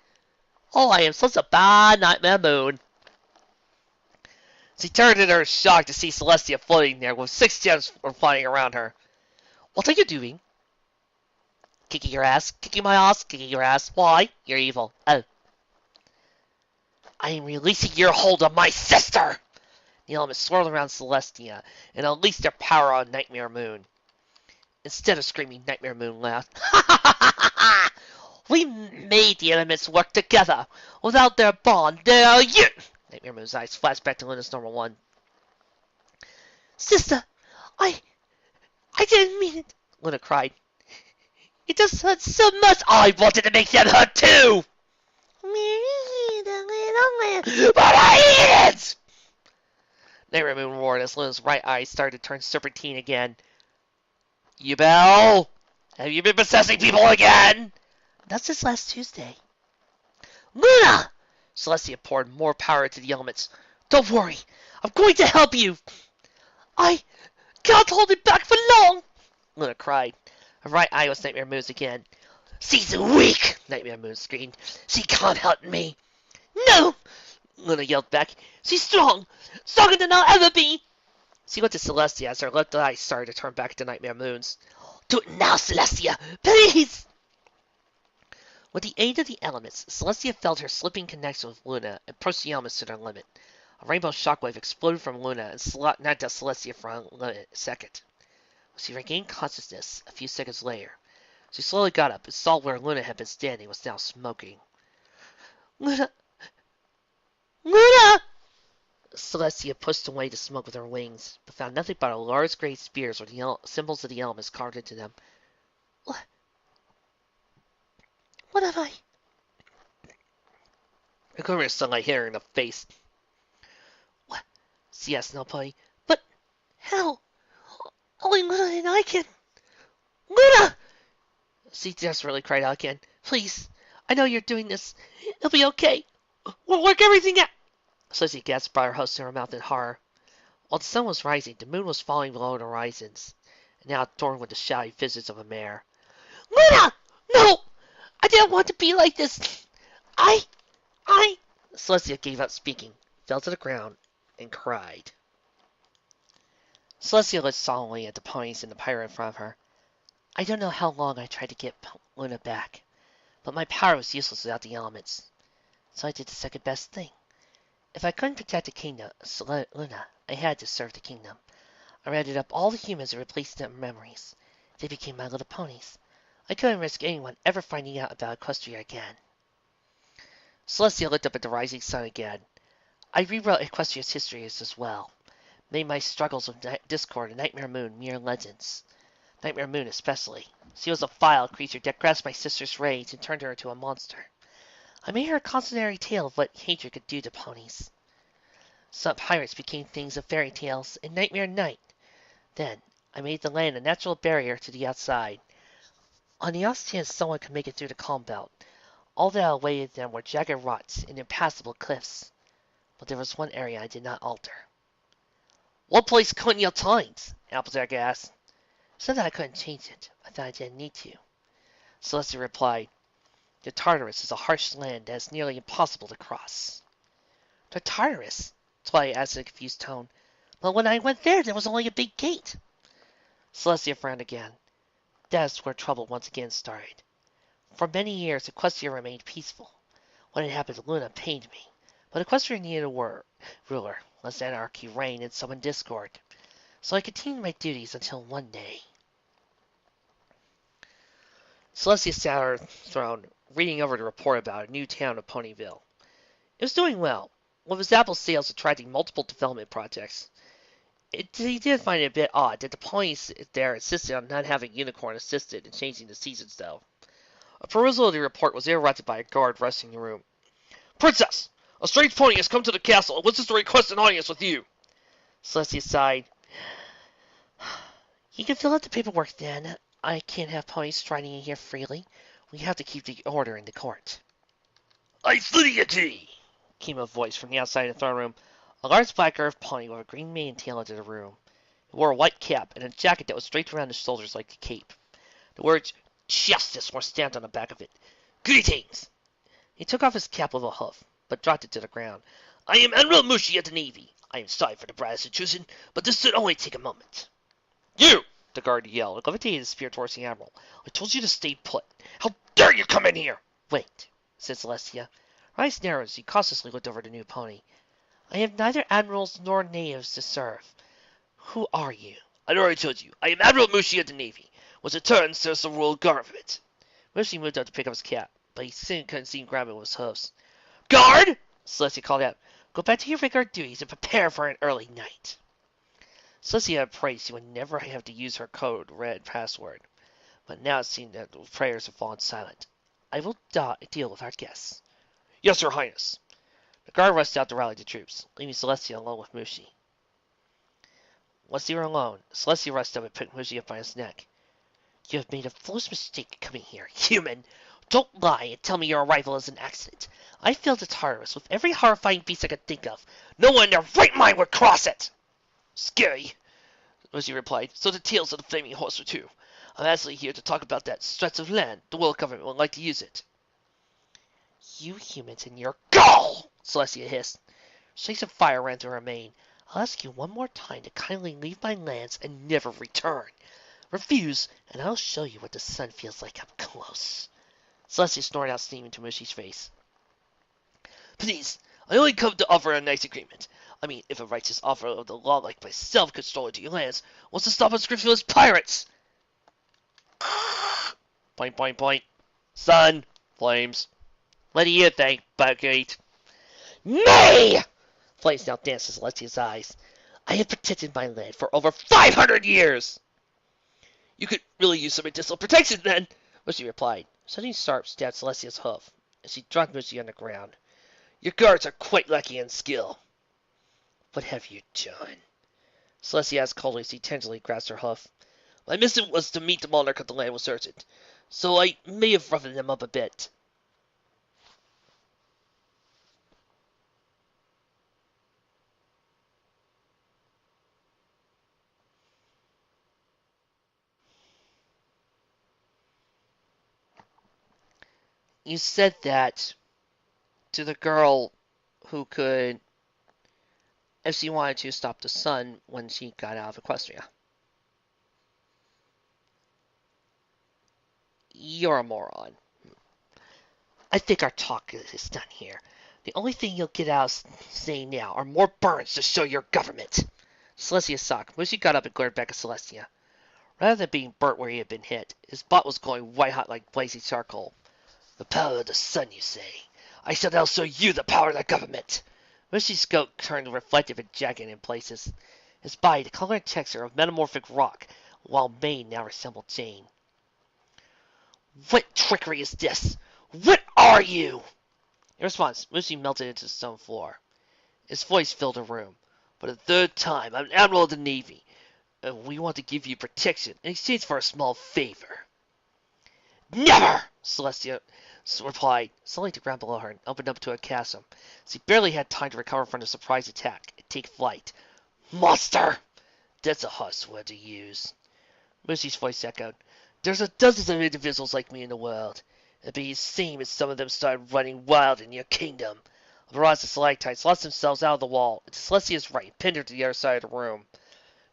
Oh, I am such a bad Nightmare Moon. She turned in her shock to see Celestia floating there with 6 gems flying around her. What are you doing? Kicking your ass, kicking my ass, kicking your ass. Why? You're evil. Oh. I am releasing your hold on my sister! The elements swirled around Celestia and unleashed their power on Nightmare Moon. Instead of screaming, Nightmare Moon laughed. Ha ha ha ha ha! We made the elements work together. Without their bond, they are you! Nightmare Moon's eyes flashed back to Luna's normal one. Sister, I didn't mean it, Luna cried. It just hurt so much. I wanted to make them hurt too! But I hate it! Nightmare Moon roared as Luna's right eye started to turn serpentine again. You Belle? Have you been possessing people again? That's just last Tuesday. Luna! Celestia poured more power into the elements. Don't worry, I'm going to help you. I can't hold it back for long, Luna cried. Her right eye was Nightmare Moon's again. She's weak, Nightmare Moon screamed. She can't help me. No, Luna yelled back. She's strong, stronger than I'll ever be. She went to Celestia as her left eye started to turn back to Nightmare Moon's. Do it now, Celestia, please! With the aid of the elements, Celestia felt her slipping connection with Luna and pushed the elements to their limit. A rainbow shockwave exploded from Luna and knocked out Celestia for a second. She regained consciousness a few seconds later. She slowly got up and saw where Luna had been standing was now smoking. Luna! Luna! Celestia pushed away the smoke with her wings, but found nothing but a large gray spears with the symbols of the elements carved into them. What have I? A quiver of sunlight hit her in the face. What? She asked Pony. But Hell, only Luna and I can. Luna! She desperately cried out again. Please, I know you're doing this. It'll be okay. We'll work everything out. Celestia gasped, brought her host to her mouth in horror. While the sun was rising, the moon was falling below the horizons, and now adorned with the shouty visage of a mare. Luna! No! I didn't want to be like this. I... Celestia gave up speaking, fell to the ground, and cried. Celestia looked solemnly at the ponies and the pirate in front of her. I don't know how long I tried to get Luna back, but my power was useless without the elements. So I did the second best thing. If I couldn't protect the kingdom, Luna, I had to serve the kingdom. I rounded up all the humans and replaced their memories. They became my little ponies. I couldn't risk anyone ever finding out about Equestria again. Celestia looked up at the rising sun again. I rewrote Equestria's history as well. Made my struggles with Discord and Nightmare Moon mere legends. Nightmare Moon especially. She was a vile creature that grasped my sister's rage and turned her into a monster. I made her a cautionary tale of what hatred could do to ponies. Some pirates became things of fairy tales in Nightmare Night. Then, I made the land a natural barrier to the outside. On the off chance someone could make it through the calm belt, all that awaited them were jagged rocks and impassable cliffs. But there was one area I did not alter. What place couldn't you times? Applejack asked. Said that I couldn't change it. I thought I didn't need to. Celestia replied, The Tartarus is a harsh land that is nearly impossible to cross. The Tartarus? Twilight asked in a confused tone. But when I went there was only a big gate. Celestia frowned again. That is where trouble once again started. For many years, Equestria remained peaceful. What had happened to Luna pained me, but Equestria needed a ruler, lest anarchy reign and summon discord. So I continued my duties until one day. Celestia sat on her throne, reading over the report about a new town of Ponyville. It was doing well, with its apple sales attracting multiple development projects. He did find it a bit odd that the ponies there insisted on not having Unicorn assisted in changing the seasons, though. A perusal of the report was interrupted by a guard rushing the room. Princess! A strange pony has come to the castle and wishes to request an audience with you. Celestia sighed. You can fill out the paperwork then. I can't have ponies striding in here freely. We have to keep the order in the court. I see, came a voice from the outside of the throne room. A large black-earth pony with a green mane and tail entered the room. He wore a white cap and a jacket that was draped around his shoulders like a cape. The words Justice were stamped on the back of it. Greetings! He took off his cap with a hoof, but dropped it to the ground. I am Admiral Mushi of the Navy. I am sorry for the brass intrusion, but this should only take a moment. You! The guard yelled, and levitated his spear towards the Admiral. I told you to stay put. How dare you come in here! Wait, said Celestia. Her eyes narrowed as he cautiously looked over the new pony. I have neither admirals nor natives to serve. Who are you? I already told you. I am Admiral Mushi of the Navy. Was it turns serves the royal government. Mushi moved up to pick up his cap, but he soon couldn't see him grab it with his hoofs. Guard! Celestia called out. Go back to your regular duties and prepare for an early night. Celestia had prayed she would never have to use her code red password, but now it seemed that the prayers had fallen silent. I will deal with our guests. Yes, Your Highness. The guard rushed out to rally the troops, leaving Celestia alone with Mushi. Once they were alone, Celestia rushed up and picked Mushi up by his neck. You have made a foolish mistake coming here, human. Don't lie and tell me your arrival is an accident. I filled the Tartarus with every horrifying beast I could think of. No one in their right mind would cross it. Scary, Mushi replied. So the tales of the flaming horse were too. I'm actually here to talk about that stretch of land. The world government would like to use it. You humans and your gall! Celestia hissed. Streaks of fire ran through her mane. I'll ask you one more time to kindly leave my lands and never return. Refuse, and I'll show you what the sun feels like up close. Celestia snorted out steam into Mushi's face. Please, I only come to offer a nice agreement. I mean, if a righteous offer of the law like myself could stroll into your lands, what's to stop unscrupulous pirates? Point, point, point. Sun, flames. What do you think, Buckgate? Nay! Flames now danced in Celestia's eyes. I have protected my land for over 500 years! You could really use some additional protection then, Mushi replied. Something sharp stabbed Celestia's hoof, and she dropped Mushi on the ground. Your guards are quite lacking in skill. What have you done? Celestia asked coldly as he tenderly grasped her hoof. My mission was to meet the monarch of the land was urgent, so I may have roughened them up a bit. You said that to the girl who could, if she wanted to, stop the sun when she got out of Equestria. You're a moron. I think our talk is done here. The only thing you'll get out of saying now are more burns to show your government. Celestia socked. Mushi got up and glared back at Celestia. Rather than being burnt where he had been hit, his butt was going white hot like blazing charcoal. The power of the sun, you say? I shall now show you the power of the government. Mushi's scope turned reflective and jagged in places. His body, the color and texture of metamorphic rock, while mane now resembled Jane. What trickery is this? What are you? In response, Mushi melted into the stone floor. His voice filled the room. For the third time, I'm Admiral of the Navy, and we want to give you protection in exchange for a small favor. Never! Celestia replied, suddenly to ground below her and opened up to a chasm. She barely had time to recover from the surprise attack and take flight. Monster! That's a harsh word to use. Mushi's voice echoed. There's a dozens of individuals like me in the world. It'd be the same if some of them started running wild in your kingdom. A barrage of stalactites lost themselves out of the wall, and to Celestia's right, pinned her to the other side of the room.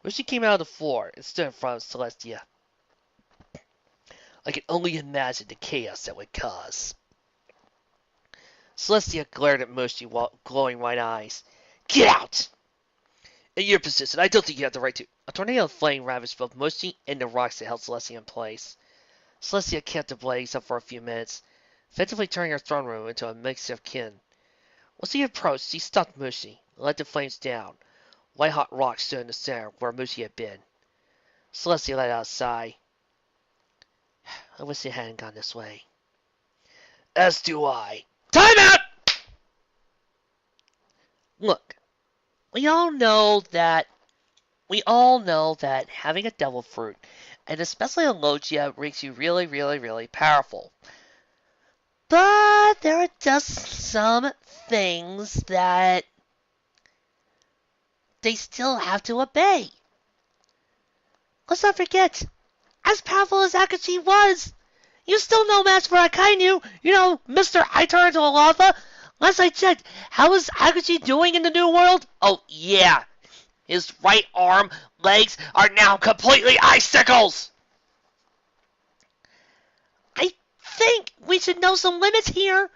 Mushi came out of the floor and stood in front of Celestia. I can only imagine the chaos that would cause. Celestia glared at Mushi with glowing white eyes. Get out! In your position, I don't think you have the right to. A tornado of flame ravaged both Mushi and the rocks that held Celestia in place. Celestia kept the blaze up for a few minutes, effectively turning her throne room into a mix of kin. Once he approached, she stopped Mushi and let the flames down. White-hot rocks stood in the center where Mushi had been. Celestia let out a sigh. I wish it hadn't gone this way. As do I. Time out! Look, we all know that having a devil fruit, and especially a Logia, makes you really, really, really powerful. But there are just some things that they still have to obey. Let's not forget, as powerful as Akashi was, you're still no match for Akainu. You know, Mr. I turn into a lava. Last I checked, how is Akashi doing in the new world? Oh, yeah. His right arm, legs are now completely icicles. I think we should know some limits here.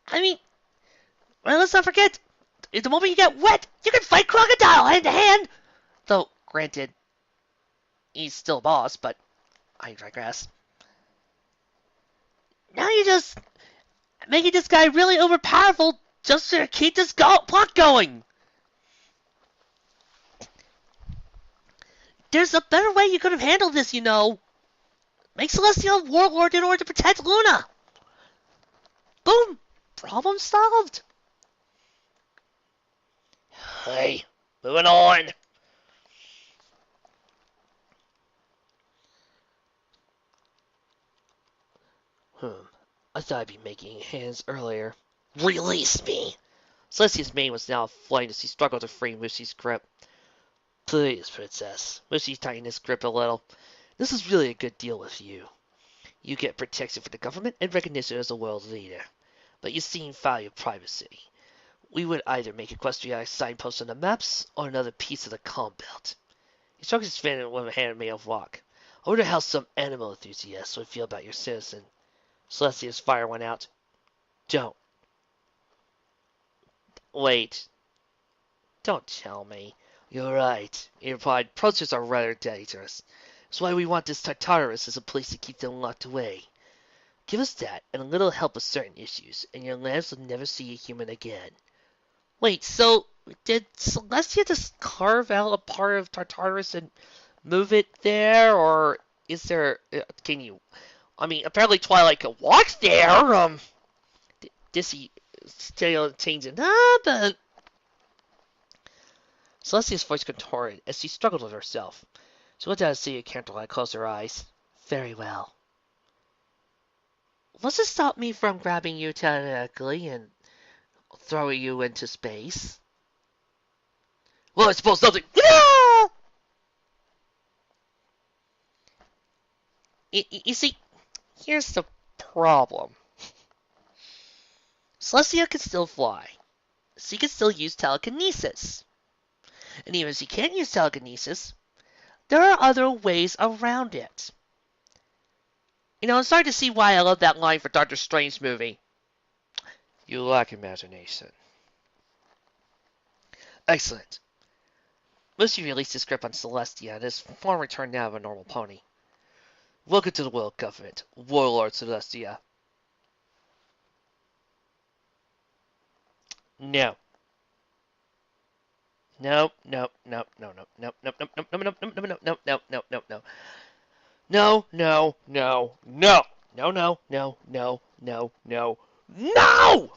I mean, well, let's not forget, the moment you get wet, you can fight Crocodile hand to hand. Though, granted, he's still a boss, but I digress. Now you're just making this guy really overpowerful just to keep this plot going. There's a better way you could have handled this, you know. Make Celestial Warlord in order to protect Luna. Boom! Problem solved. Hey, moving on. I thought I'd be making hands earlier. Release me! Celestia's mane was now aflame as he struggled to free Mushi's grip. Please, Princess. Mushi tightened his grip a little. This is really a good deal with you. You get protection from the government and recognition as a world leader. But you seem value privacy. We would either make Equestria a signpost on the maps or another piece of the calm belt. He struck his fan with a hand made of rock. I wonder how some animal enthusiasts would feel about your citizen. Celestia's fire went out. Don't. Wait. Don't tell me. You're right, he replied. Protesters are rather dangerous. That's why we want this Tartarus as a place to keep them locked away. Give us that, and a little help with certain issues, and your lands will never see a human again. Wait, so did Celestia just carve out a part of Tartarus and move it there, or is there? Can you? I mean, apparently Twilight could walk there. This he still changing up, but Celestia's voice contorted as she struggled with herself. She looked at the sea of candlelight and closed her eyes. Very well. What's to stop me from grabbing you telekinetically and throwing you into space? Well, I suppose nothing. You see, here's the problem. Celestia can still fly. She can still use telekinesis. And even if she can't use telekinesis, there are other ways around it. You know, I'm starting to see why I love that line for Doctor Strange movie. You lack imagination. Excellent. Lucy released his grip on Celestia, and his form returned now of a normal pony. Welcome to the world government, Warlord Celestia. No. No, no, no, no, no, no, no, no, no, no, no, no, no, no, no, no, no, no, no. No, no, no, no. No, no, no, no, no, no. No!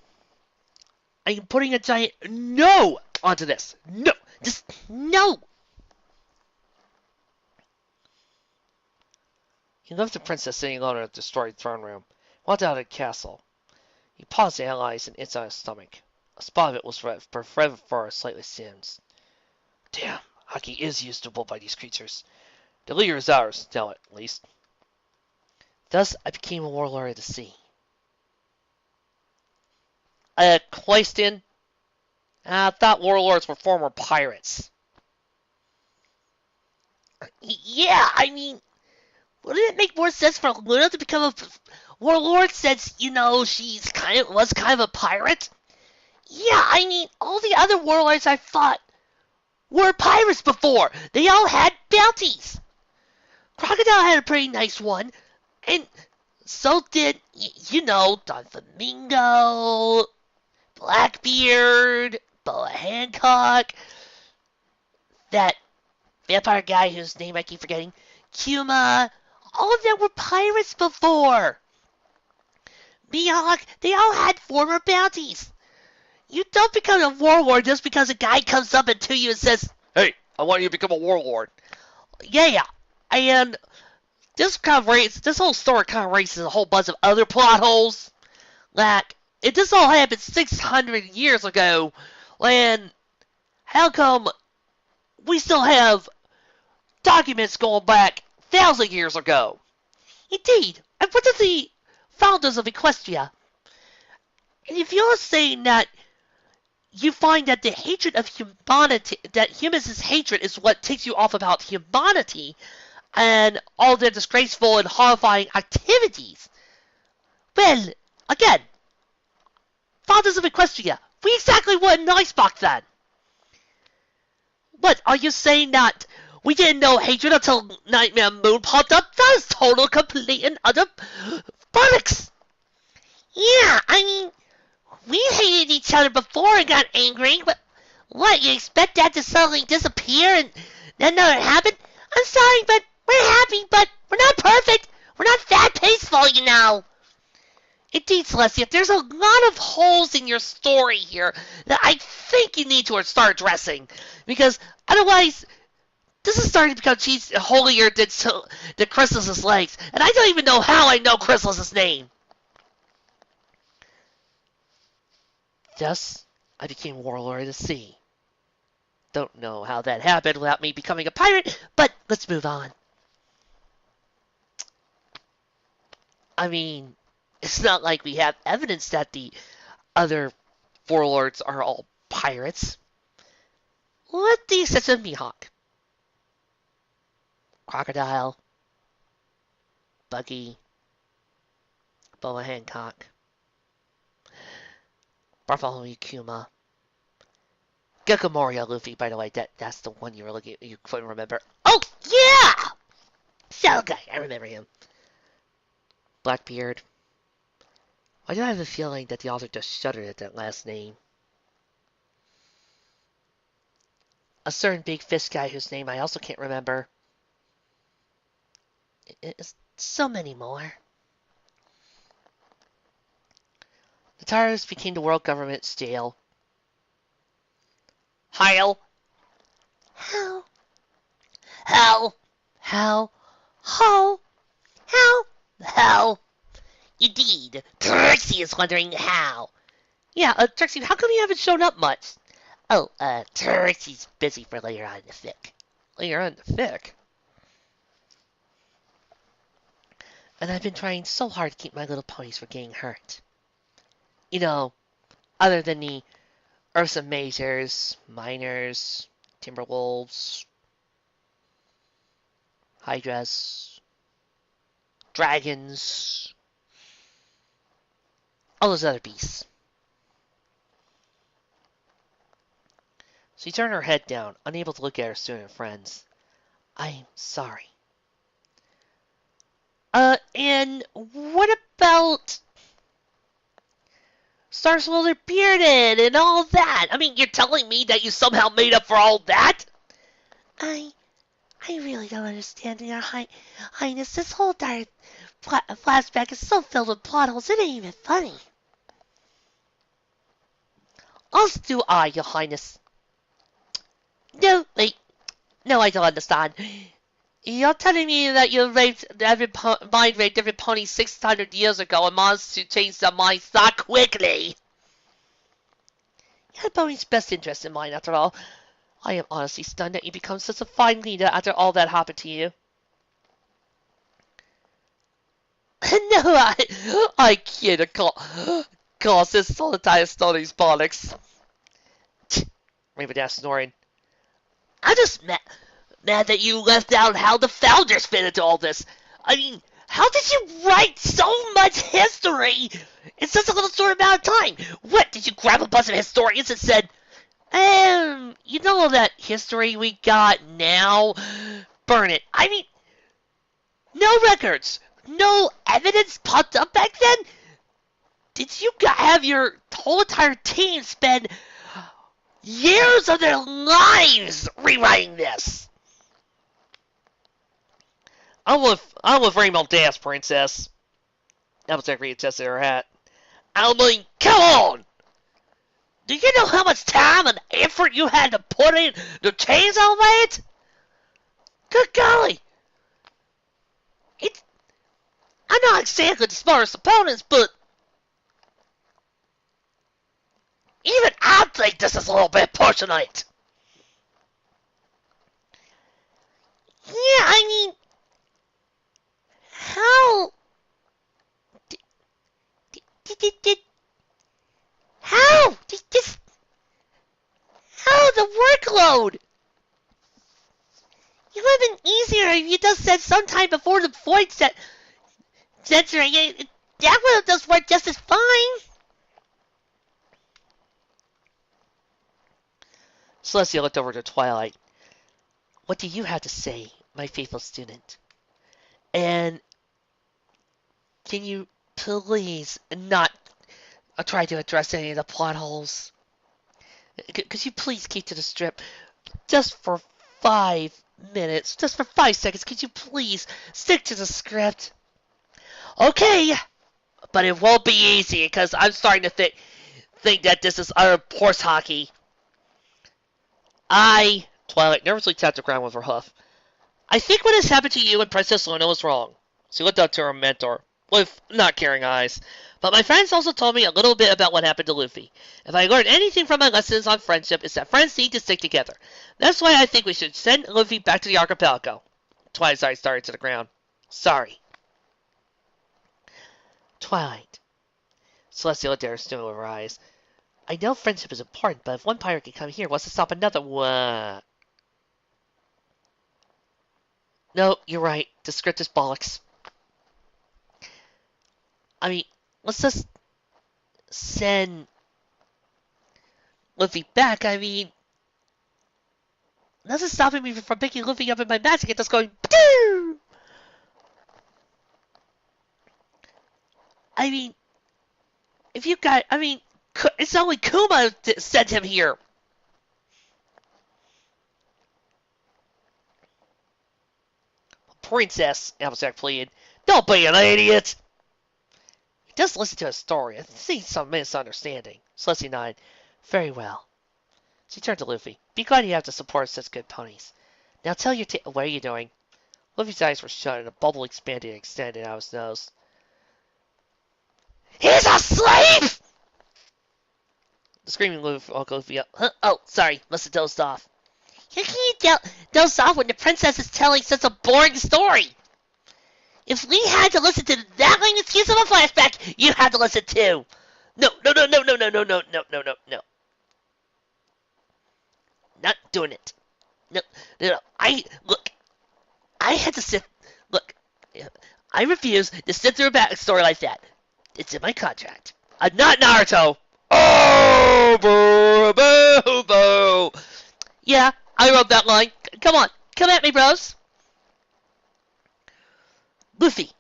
I am putting a giant no onto this. No! Just no! He left the princess sitting alone in a destroyed throne room, walked out of the castle. He paused to analyze an inside his stomach. A spot of it was red for slightly sins. Damn, Haki is usable by these creatures. The leader is ours, now at least. Thus, I became a warlord of the sea. Cloyston? I thought warlords were former pirates. Yeah, I mean, wouldn't it make more sense for Luna to become a warlord since, you know, was kind of a pirate? Yeah, I mean, all the other warlords I fought were pirates before. They all had bounties. Crocodile had a pretty nice one, and so did, you know, Don Flamingo, Blackbeard, Boa Hancock, that vampire guy whose name I keep forgetting, Kuma. All of them were pirates before. Mihawk, they all had former bounties. You don't become a warlord just because a guy comes up to you and says, "Hey, I want you to become a warlord." Yeah, and this whole story kind of raises a whole bunch of other plot holes. Like, if this all happened 600 years ago, then how come we still have documents going back 1,000 years ago? Indeed, and what are the founders of Equestria? And if you're saying that you find that the hatred of humanity, that humans' hatred is what takes you off about humanity and all their disgraceful and horrifying activities, well, again, founders of Equestria, we exactly were in Icebox then. What, are you saying that we didn't know hatred until Nightmare Moon popped up? That is total, complete, and utter bollocks! Yeah, I mean, we hated each other before and got angry, but what, you expect that to suddenly disappear and then never happen? I'm sorry, but we're happy, but we're not perfect. We're not that peaceful, you know. Indeed, Celestia, there's a lot of holes in your story here that I think you need to start addressing. Because otherwise, this is starting to become holier than Chrysalis' legs. And I don't even know how I know Chrysalis' name. Thus, I became Warlord of the Sea. Don't know how that happened without me becoming a pirate, but let's move on. I mean, it's not like we have evidence that the other warlords are all pirates. With the exception of Mihawk. Crocodile. Buggy. Boa Hancock. Bartholomew Kuma. Gecko Moria Luffy, by the way, that's the one you were looking at, you couldn't remember. Oh, yeah! Shadow Guy, I remember him. Blackbeard. Why do I have a feeling that the author just shuddered at that last name? A certain big fish guy whose name I also can't remember. It's so many more. The Tyrus became the world government's jail. Heil! How? How? How? How? How? How? Indeed, Trixie is wondering how. Yeah, Trixie, how come you haven't shown up much? Oh, Trixie's busy for later on in the fic. Later on in the fic? And I've been trying so hard to keep my little ponies from getting hurt. You know, other than the Ursa Majors, Miners, Timberwolves, Hydras, Dragons, all those other beasts. She turned her head down, unable to look at her student friends. I'm sorry. And what about Starswelder Bearded and all that? I mean, you're telling me that you somehow made up for all that? I really don't understand, Your Highness. This whole entire flashback is so filled with plot holes, it ain't even funny. As do I, Your Highness. No, wait. No, I don't understand. You're telling me that you mind raped every pony 600 years ago and managed to change their minds that quickly? You had pony's best interest in mind, after all. I am honestly stunned that you become such a fine leader after all that happened to you. No, I can't cause this solitary story's bollocks. Rainbow snoring. I'm just mad that you left out how the founders fit into all this. I mean, how did you write so much history in such a little short amount of time? What, did you grab a bunch of historians and said, you know all that history we got now? Burn it. I mean, no records, no evidence popped up back then? Did you have your whole entire team spend years of their lives rewriting this? I'm with Rainbow Dance, Princess. Applejack readjusted her hat. I mean, come on! Do you know how much time and effort you had to put in to change all that? Good golly! I'm not exactly the smartest opponents, but even I think this is a little bit pushing it. Yeah, I mean, how? How? How the workload? It would have been easier if you just said sometime before the void censoring it. That would have just worked just as fine. Celestia looked over to Twilight. What do you have to say, my faithful student? And can you please not try to address any of the plot holes? Could you please keep to the strip just for 5 minutes, just for 5 seconds? Could you please stick to the script? Okay, but it won't be easy because I'm starting to think that this is utter horse hockey. Twilight nervously tapped the ground with her hoof. I think what has happened to you and Princess Luna was wrong. She looked up to her mentor with not caring eyes. But my friends also told me a little bit about what happened to Luffy. If I learned anything from my lessons on friendship, it's that friends need to stick together. That's why I think we should send Luffy back to the archipelago. Twilight's eyes started to the ground. Sorry. Twilight. Celestia looked at her still with her eyes. I know friendship is important, but if one pirate can come here, what's to stop another? What? No, you're right. The script is bollocks. I mean, let's just send Luffy back. I mean, nothing's stopping me from picking Luffy up in my magic and just going, Pooh! I mean, if you got, I mean, it's only Kuma that sent him here. Princess, Applejack pleaded, don't be an idiot. Just listen to a story. I see some misunderstanding. Celestia nodded. Very well. She turned to Luffy. Be glad you have to support such good ponies. Now tell your what are you doing? Luffy's eyes were shut and a bubble expanded and extended out his nose. He's asleep! The screaming Luffy woke Luffy up. Huh? Oh, sorry. Must have dozed off. How can you doze off when the princess is telling such a boring story? If we had to listen to that lame excuse of a flashback, you had to listen too. No. Not doing it. No. I had to sit. Look, I refuse to sit through a backstory like that. It's in my contract. I'm not Naruto. Oh, boo, boo, boo. Yeah, I wrote that line. Come on, come at me, bros. Luffy.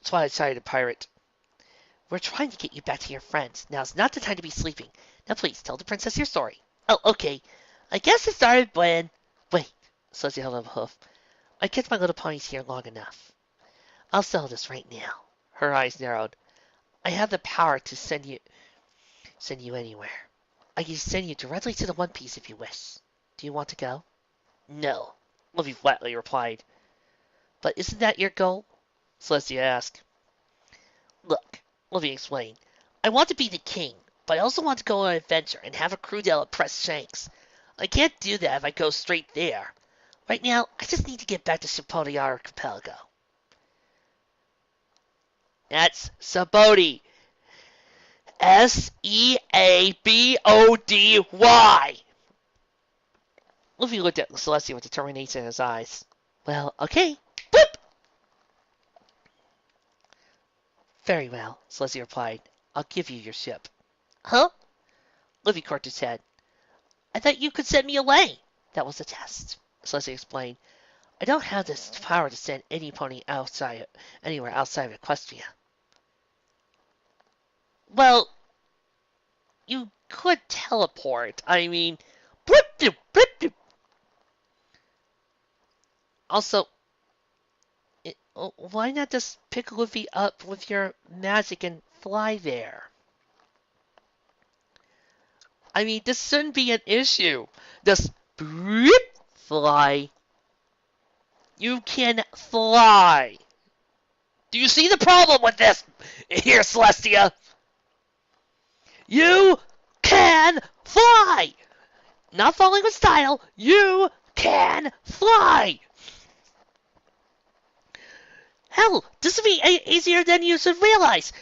Twilight sighed a pirate. We're trying to get you back to your friends. Now's not the time to be sleeping. Now please, tell the princess your story. Oh, okay. I guess it started when... Wait, Celestia held up a hoof. I kept my little ponies here long enough. I'll sell this right now. Her eyes narrowed. I have the power to send you anywhere. I can send you directly to the One Piece if you wish. Do you want to go? No, Luffy flatly replied. But isn't that your goal? Celestia asked. Look, Luffy explained. I want to be the king, but I also want to go on an adventure and have a crew that'll impress Shanks. I can't do that if I go straight there. Right now, I just need to get back to Sabaody Archipelago. That's Sabaody. Seabody. Luffy looked at Celestia with determination in his eyes. Well, okay. Boop! Very well, Celestia replied. I'll give you your ship. Huh? Luffy corked his head. I thought you could send me away. That was a test, Celestia explained. I don't have the power to send any pony anywhere outside of Equestria. Well, you could teleport. I mean, blip-doop, blip-doop. Also, why not just pick Luffy up with your magic and fly there? I mean, this shouldn't be an issue. Just fly. You can fly. Do you see the problem with this here, Celestia? You can fly. Not falling with style. You can fly. Hell, this will be easier than you should realize.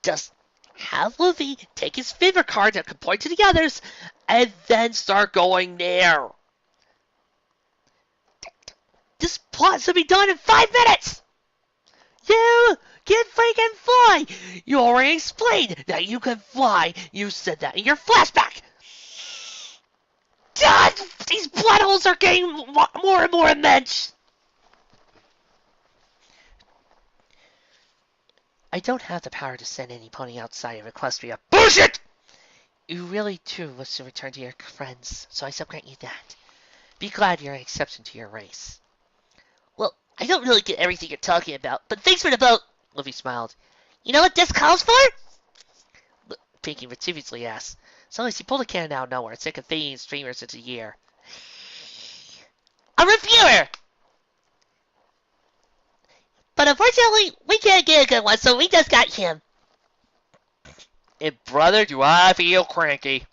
Just have Luffy take his favor card that can point to the others, and then start going there. This plot should be done in 5 minutes! You can freaking fly! You already explained that you can fly. You said that in your flashback. God, these plot holes are getting more and more immense. I don't have the power to send any pony outside of Equestria. Bullshit! You really too wish to return to your friends, so I subgrant you that. Be glad you're an exception to your race. Well, I don't really get everything you're talking about, but thanks for the boat, Luffy smiled. You know what this calls for? Pinky mischievously asked. Suddenly she pulled a cannon out of nowhere and sank a fading streamers into the air. A reviewer! But unfortunately, we can't get a good one, so we just got him. And brother, do I feel cranky.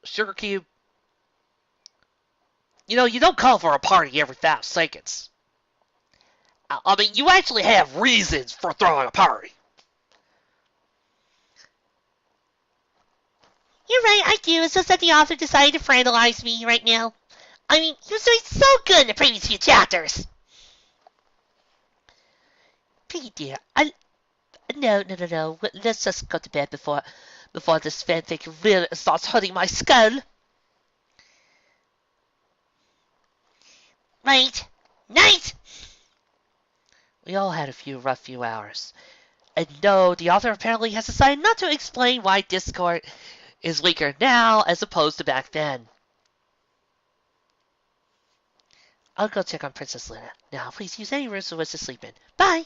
Sugar Cube. You know, you don't call for a party every 5 seconds. I mean, you actually have reasons for throwing a party. You're right, I do. It's just that the author decided to frandalize me right now. I mean, he was doing so good in the previous few chapters. Piggy dear, No. Let's just go to bed before this fanfic really starts hurting my skull. Right. Night! We all had a rough few hours. And no, the author apparently has decided not to explain why Discord is weaker now as opposed to back then. I'll go check on Princess Luna. Now, please use any rooms for us to sleep in. Bye!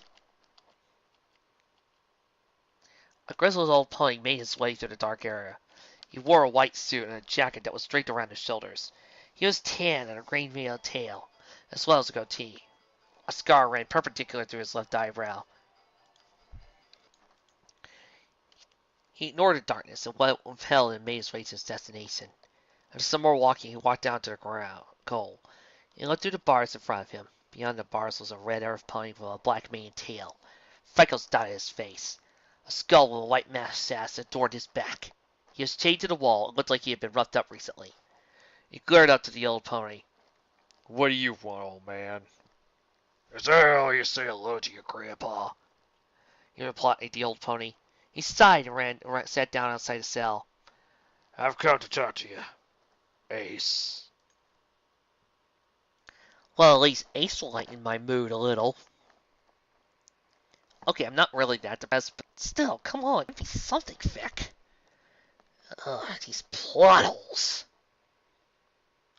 A grizzled old pony made his way through the dark area. He wore a white suit and a jacket that was draped around his shoulders. He was tan and a green-veiled tail, as well as a goatee. A scar ran perpendicular through his left eyebrow. He ignored the darkness and went upheld and made his way to his destination. After some more walking, he walked down to the goal. He looked through the bars in front of him. Beyond the bars was a red earth pony with a black mane and tail. Freckles dotted his face. A skull with a white mustache adorned his back. He was chained to the wall and looked like he had been roughed up recently. He glared up to the old pony. What do you want, old man? Is that how you say hello to your grandpa? He replied to the old pony. He sighed and sat down outside the cell. I've come to talk to you, Ace. Well, at least Ace will lighten my mood a little. Okay, I'm not really that depressed, but still, come on, be something, Vic. Ugh, these plot holes.